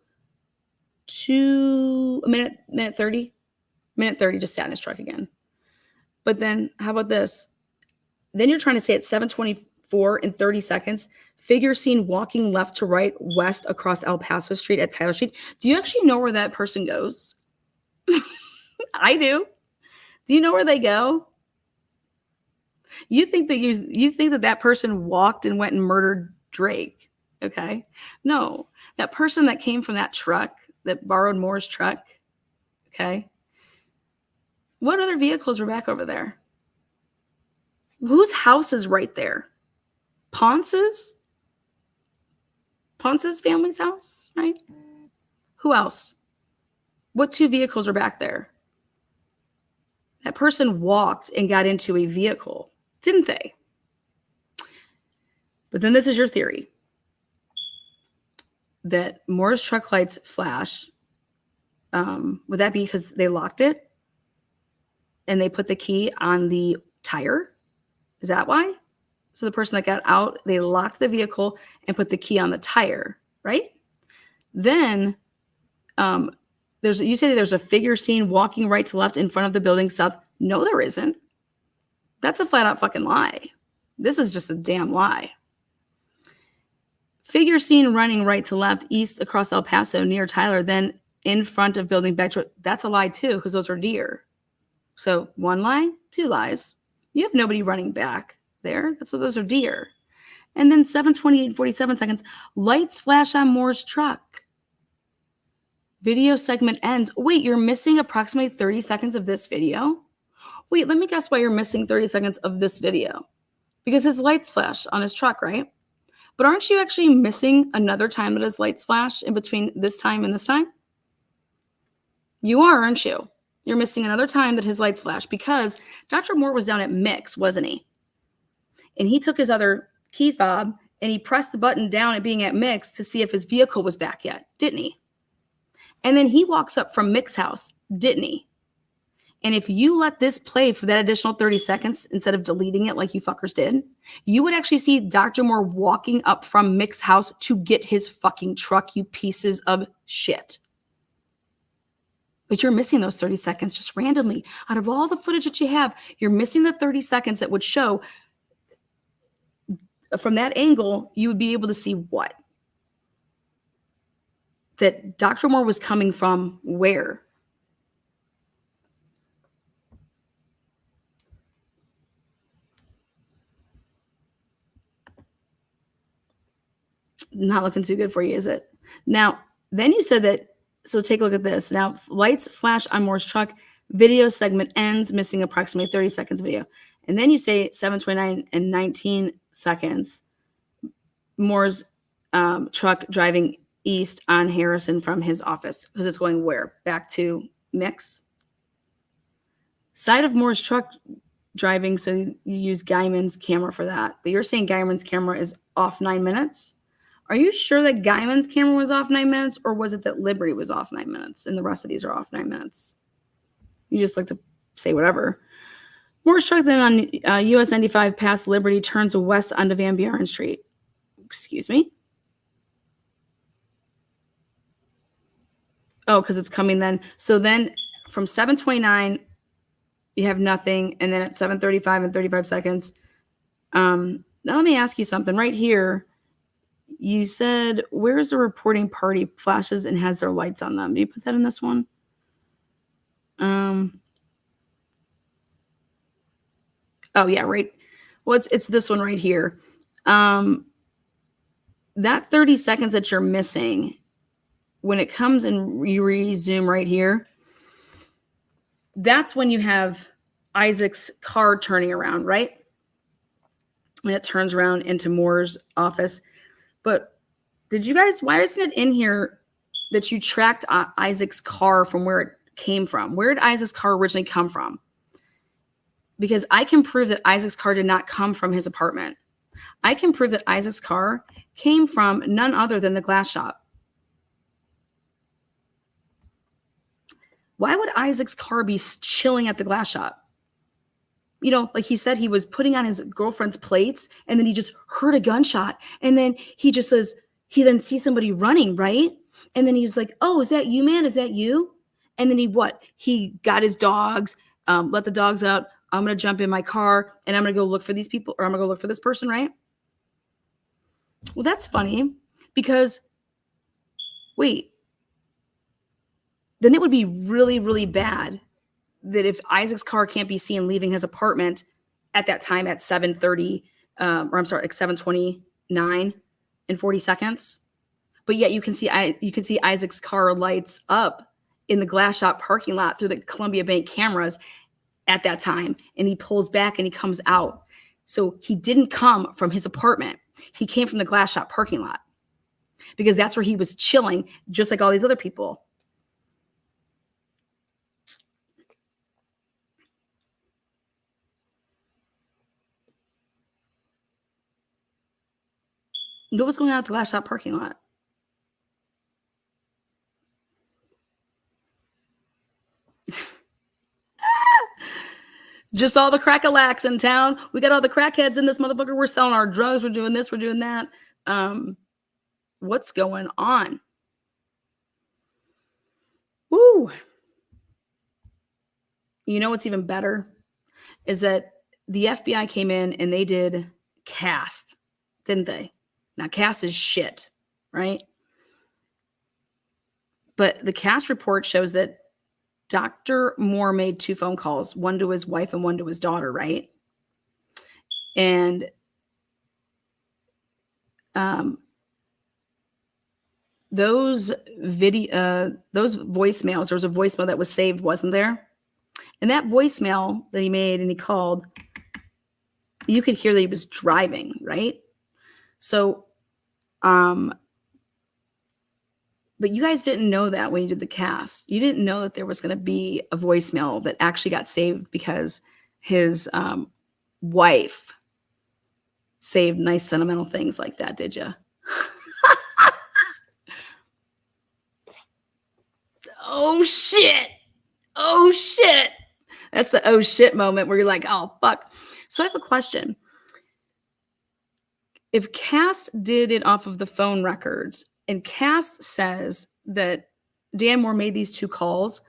minute 30, just sat in his truck again. But then how about this? Then you're trying to say at 7:24 and 30 seconds, figure seen walking left to right west across El Paso Street at Tyler Street. Do you actually know where that person goes? I do. Do you know where they go? You think that that person walked and went and murdered Drake, okay? No, that person that came from that truck, that borrowed Moore's truck, okay? What other vehicles were back over there? Whose house is right there? Ponce's family's house, right? Who else? What two vehicles are back there? That person walked and got into a vehicle, didn't they? But then this is your theory, that Moore's truck lights flash. Would that be because they locked it and they put the key on the tire? Is that why? So the person that got out, they locked the vehicle and put the key on the tire, right? Then you say there's a figure seen walking right to left in front of the building south. No, there isn't. That's a flat out fucking lie. This is just a damn lie. Figure seen running right to left east across El Paso near Tyler, then in front of building back to, that's a lie too, because those are deer. So one lie, two lies. You have nobody running back there. That's what those are deer. And then 7:28 and 47 seconds, lights flash on Moore's truck. Video segment ends. Wait, you're missing approximately 30 seconds of this video? Wait, let me guess why you're missing 30 seconds of this video. Because his lights flash on his truck, right? But aren't you actually missing another time that his lights flash in between this time and this time? You are, aren't you? You're missing another time that his lights flash because Dr. Moore was down at Mix, wasn't he? And he took his other key fob and he pressed the button down at being at Mix to see if his vehicle was back yet, didn't he? And then he walks up from Mix's house, didn't he? And if you let this play for that additional 30 seconds instead of deleting it like you fuckers did, you would actually see Dr. Moore walking up from Mix's house to get his fucking truck, you pieces of shit. But you're missing those 30 seconds just randomly. Out of all the footage that you have, you're missing the 30 seconds that would show from that angle, you would be able to see what? That Dr. Moore was coming from where? Not looking too good for you, is it? Now, then you said that, so take a look at this. Now, lights flash on Moore's truck. Video segment ends, missing approximately 30 seconds video. And then you say 7:29 and 19 seconds. Moore's truck driving east on Harrison from his office. Because it's going where? Back to Mix? Side of Moore's truck driving, so you use Guyman's camera for that. But you're saying Guyman's camera is off 9 minutes? Are you sure that Guyman's camera was off 9 minutes, or was it that Liberty was off 9 minutes and the rest of these are off 9 minutes? You just like to say whatever. Moore's truck then on US 95 past Liberty turns west onto Van Buren Street. Excuse me? Oh, because it's coming then. So then from 7:29 You have nothing. And then at 7:35 and 35 seconds. Now let me ask you something right here. You said, where's the reporting party flashes and has their lights on them? Do you put that in this one? Oh yeah, right. Well, it's this one right here. That 30 seconds that you're missing, when it comes and you resume right here, that's when you have Isaac's car turning around, right? When it turns around into Moore's office. But did you guys, why isn't it in here that you tracked Isaac's car from where it came from? Where did Isaac's car originally come from? Because I can prove that Isaac's car did not come from his apartment. I can prove that Isaac's car came from none other than the glass shop. Why would Isaac's car be chilling at the glass shop? You know, like he said, he was putting on his girlfriend's plates and then he just heard a gunshot. And then he just says, he then sees somebody running, right? And then he was like, oh, is that you, man? Is that you? And then he got his dogs, let the dogs out. I'm going to jump in my car and I'm going to go look for these people, or I'm going to go look for this person, right? Well, that's funny because, wait, then it would be really, really bad that if Isaac's car can't be seen leaving his apartment at that time at 7:30, or I'm sorry, like 7:29 and 40 seconds, but yet you can see Isaac's car lights up in the glass shop parking lot through the Columbia Bank cameras at that time, and he pulls back and he comes out. So he didn't come from his apartment. He came from the glass shop parking lot because that's where he was chilling, just like all these other people. What was going on at the glass shop parking lot? Just all the crack-a-lacks in town. We got all the crackheads in this motherfucker. We're selling our drugs. We're doing this. We're doing that. What's going on? Woo. You know what's even better is that the FBI came in and they did cast, didn't they? Now, cast is shit, right? But the cast report shows that Dr. Moore made 2 phone calls, one to his wife and one to his daughter, right? And those voicemails, there was a voicemail that was saved, wasn't there? And that voicemail that he made and he called, you could hear that he was driving, right? So, but you guys didn't know that when you did the cast. You didn't know that there was going to be a voicemail that actually got saved because his wife saved nice sentimental things like that, did you? Oh, shit. Oh, shit. That's the oh, shit moment where you're like, oh, fuck. So I have a question. If Cass did it off of the phone records and Cass says that Dan Moore made these 2 calls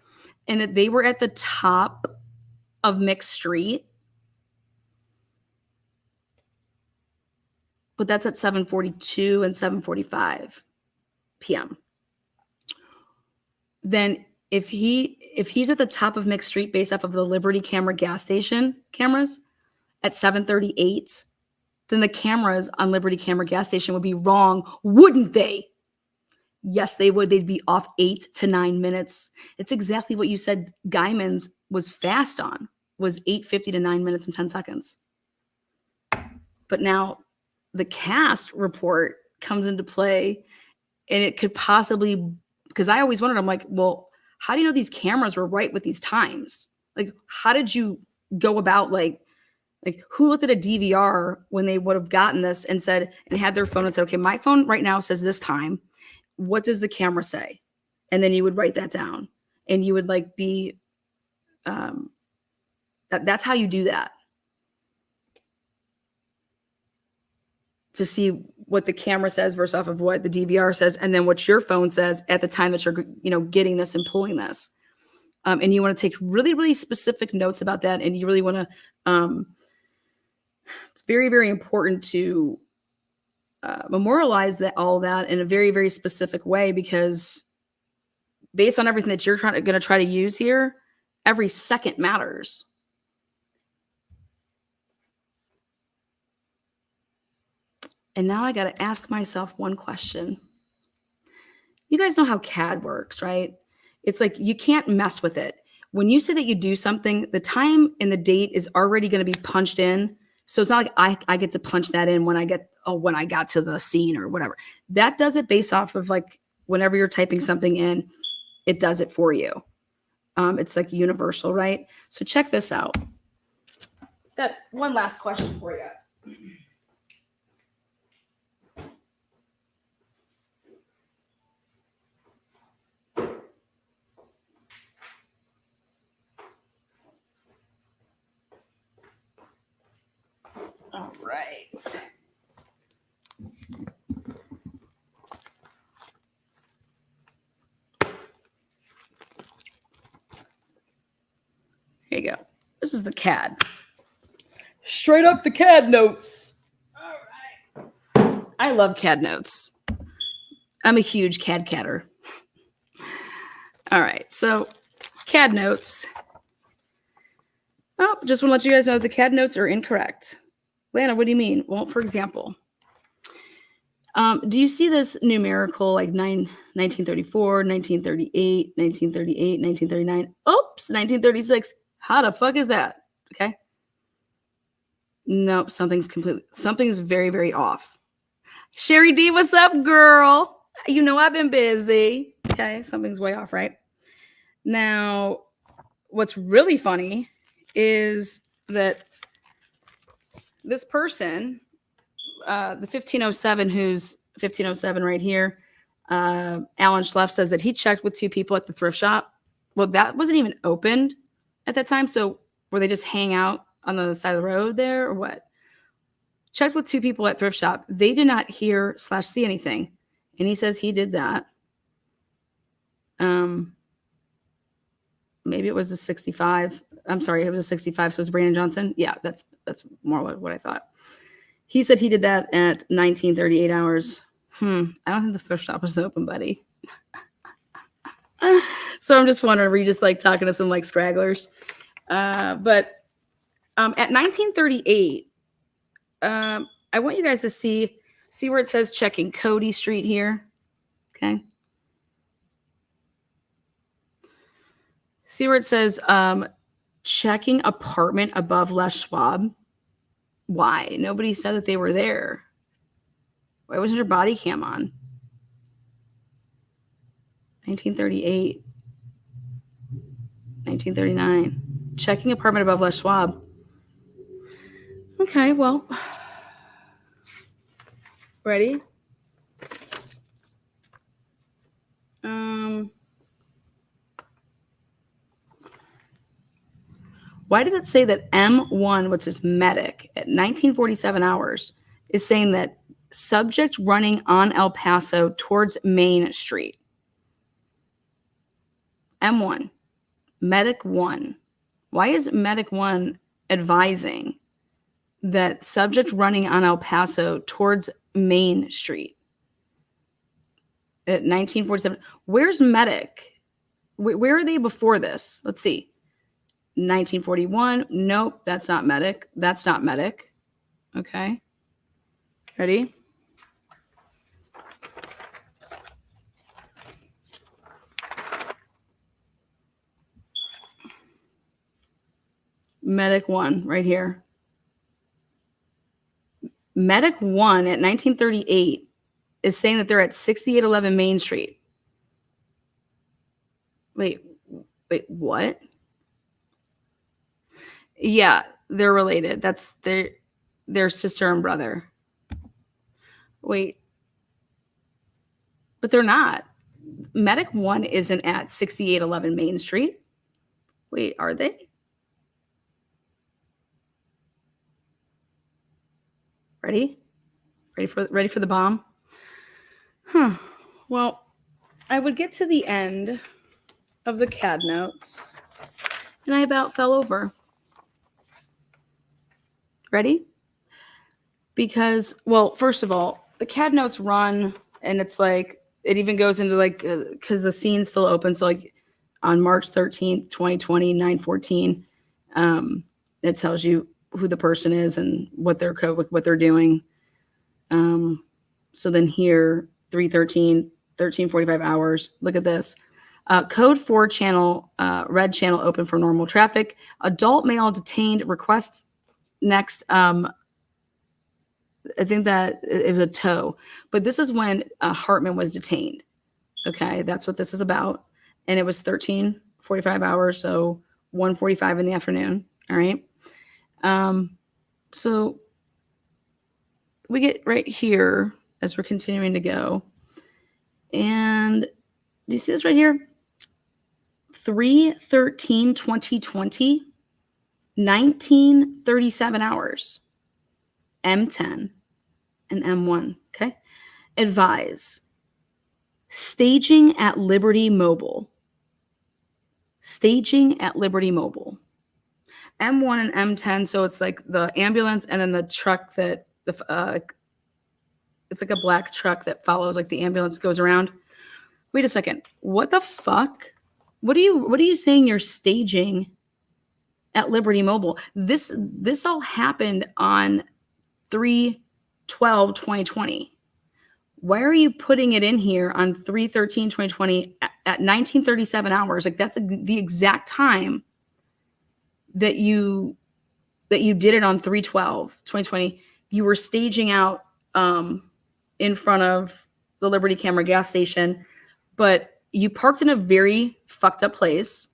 and that they were at the top of Mixed Street, but that's at 7:42 and 7:45 p.m. Then if he's at the top of Mixed Street based off of the Liberty Camera gas station cameras at 7:38, then the cameras on Liberty Camera gas station would be wrong, wouldn't they? Yes, they would. They'd be off 8 to 9 minutes. It's exactly what you said Guyman's was fast on, was 8:50 to 9 minutes and 10 seconds. But now the cast report comes into play, and it could possibly, because I always wondered, I'm like, well, how do you know these cameras were right with these times? Like, how did you go about, like who looked at a DVR when they would have gotten this and said, and had their phone and said, okay, my phone right now says this time. What does the camera say? And then you would write that down and you would like be, that's how you do that. To see what the camera says versus off of what the DVR says, and then what your phone says at the time that you're, getting this and pulling this. and you want to take really, really specific notes about that, and you really want to, it's very, very important to memorialize all that in a very, very specific way, because based on everything that you're going to try to use here, every second matters. And now I got to ask myself one question. You guys know how CAD works, right? It's like you can't mess with it. When you say that you do something, the time and the date is already going to be punched in. So it's not like I get to punch that in when I got to the scene or whatever. That does it based off of like whenever you're typing something in, it does it for you. It's like universal, right? So check this out. Got one last question for you. All right. Here you go. This is the CAD. Straight up the CAD notes. All right. I love CAD notes. I'm a huge CAD-catter. All right. So CAD notes. Oh, just want to let you guys know the CAD notes are incorrect. Lana, what do you mean? Well, for example, do you see this numerical like 1934, 1938, 1938, 1939? Oops, 1936. How the fuck is that? Okay. Nope, something's very, very off. Sherry D, what's up, girl? You know I've been busy. Okay, something's way off, right? Now, what's really funny is that this person, the 1507, who's 1507 right here, Alan Schleff says that he checked with two people at the thrift shop. Well, that wasn't even opened at that time. So were they just hang out on the side of the road there or what? Checked with two people at thrift shop. They did not hear / see anything. And he says he did that. Maybe it was a 65. I'm sorry, it was a 65. So it's Brandon Johnson. Yeah, that's more what I thought. He said he did that at 1938 hours. I don't think the thrift shop was open, buddy. So I'm just wondering, were you just like talking to some like scragglers? But at 1938, I want you guys to see where it says checking Cody Street here. Okay. See where it says checking apartment above Les Schwab. Why? Nobody said that they were there. Why wasn't your body cam on? 1938. 1939. Checking apartment above Les Schwab. Okay, well. Ready? Why does it say that M1, which is medic, at 1947 hours, is saying that subject running on El Paso towards Main Street? M1, medic 1. Why is medic 1 advising that subject running on El Paso towards Main Street at 1947? Where's medic? Where are they before this? Let's see. 1941. Nope, that's not medic. That's not medic. Okay. Ready? Medic 1 right here. Medic 1 at 1938 is saying that they're at 6811 Main Street. Wait, what? Yeah, they're related. That's their sister and brother. Wait. But they're not. Medic 1 isn't at 6811 Main Street. Wait, are they? Ready? Ready for the bomb? Huh. Well, I would get to the end of the CAD notes. And I about fell over. Ready? Because, well, first of all, the CAD notes run, and it's like, it even goes into like, because the scene's still open. So like on March 13th, 2020, 9/14, it tells you who the person is and what they're doing. So then here, 3/13, 13:45 hours. Look at this. Code 4 channel, red channel open for normal traffic. Adult male detained, request next. I think that it was a tow, but this is when Hartman was detained. Okay, that's what this is about. And it was 13:45 hours, so 1:45 in the afternoon. All right. So we get right here as we're continuing to go. And do you see this right here? 3/13/2020, 19:37 hours. M10 and M1. Okay. Advise. Staging at Liberty Mobile. Staging at Liberty Mobile. M1 and M10. So it's like the ambulance and then the truck that it's like a black truck that follows, like the ambulance goes around. Wait a second. What the fuck? What are you saying you're staging at Liberty Mobile? This all happened on 3/12/2020. Why are you putting it in here on 3/13/2020 at 19:37 hours? Like that's the exact time that you did it on 3/12/2020. You were staging out in front of the Liberty Camera gas station, but you parked in a very fucked up place.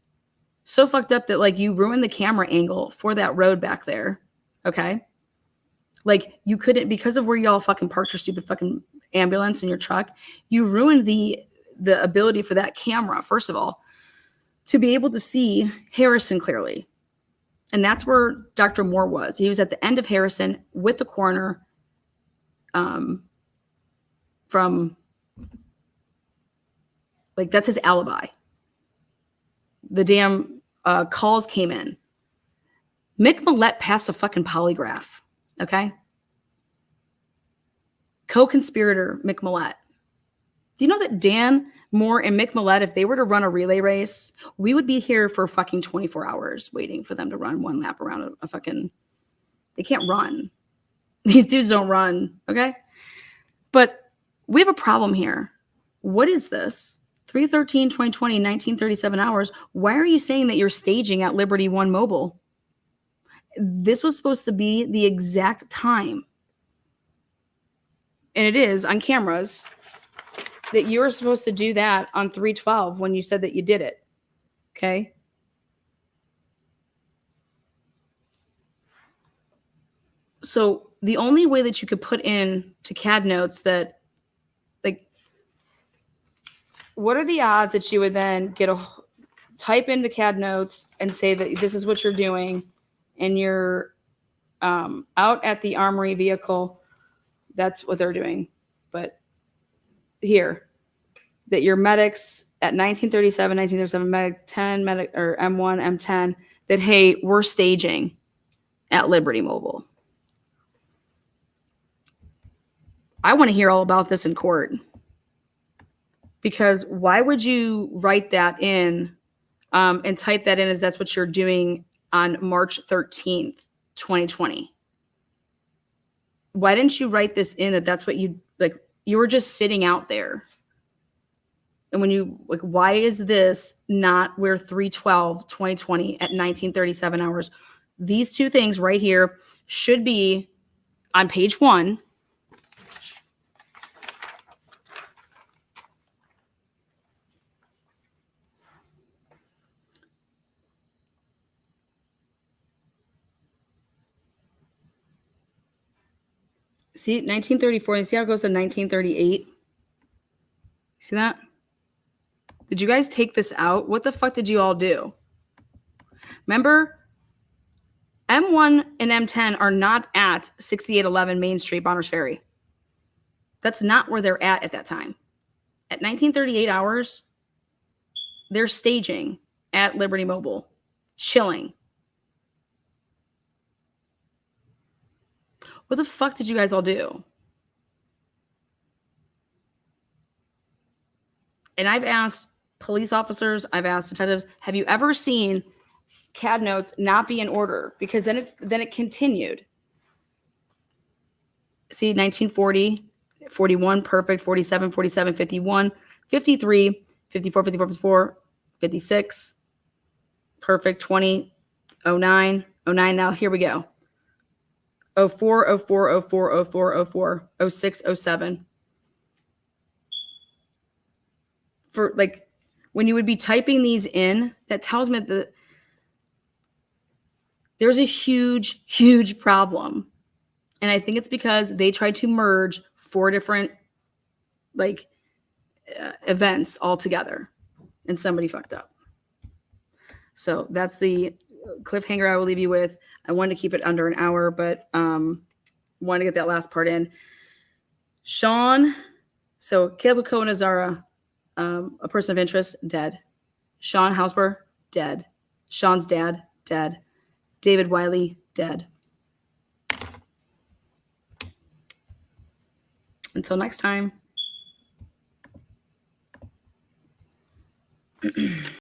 So fucked up that like you ruined the camera angle for that road back there. Okay. Like you couldn't, because of where y'all fucking parked your stupid fucking ambulance and your truck, you ruined the ability for that camera, first of all, to be able to see Harrison clearly. And that's where Dr. Moore was. He was at the end of Harrison with the coroner from, like, that's his alibi. The damn calls came in. Mick Millett passed the fucking polygraph. Okay. Co-conspirator Mick Millett. Do you know that Dan Moore and Mick Millett, if they were to run a relay race, we would be here for fucking 24 hours waiting for them to run one lap around a fucking, they can't run. These dudes don't run. Okay. But we have a problem here. What is this? 3/13/2020, 19:37 hours. Why are you saying that you're staging at Liberty One Mobile? This was supposed to be the exact time. And it is on cameras that you were supposed to do that on 3/12 when you said that you did it. Okay. So the only way that you could put in to CAD notes that, like, what are the odds that you would then type into CAD notes and say that this is what you're doing and you're out at the armory vehicle? That's what they're doing. But here, that your medics at 19:37, 19:37, medic 10, medic or M1, M10, that, hey, we're staging at Liberty Mobile. I want to hear all about this in court. Because why would you write that in and type that in as that's what you're doing on March 13th, 2020? Why didn't you write this in that that's what you, like, you were just sitting out there? And when you, like, why is this not where 3/12/2020 at 19:37 hours? These two things right here should be on page 1. See, 1934. You see how it goes to 1938? See that? Did you guys take this out? What the fuck did you all do? Remember, M1 and M10 are not at 6811 Main Street, Bonners Ferry. That's not where they're at that time. At 1938 hours, They're staging at Liberty Mobile, chilling. What the fuck did you guys all do? And I've asked police officers, I've asked detectives, have you ever seen CAD notes not be in order? Because then it continued. See, 1940, 41, perfect, 47, 47, 51, 53, 54, 54, 54, 56, perfect, 20, 09, 09. Now here we go. 04, 04, 04, 04, 04, 06, 07. For like, when you would be typing these in, that tells me that there's a huge, huge problem. And I think it's because they tried to merge 4 different events all together, and somebody fucked up. So that's the cliffhanger I will leave you with. I wanted to keep it under an hour, but wanted to get that last part in. Shaun, so Caleb Cohen-Azara, a person of interest, dead. Shaun Helsper, dead. Shaun's dad, dead. David Wiley, dead. Until next time.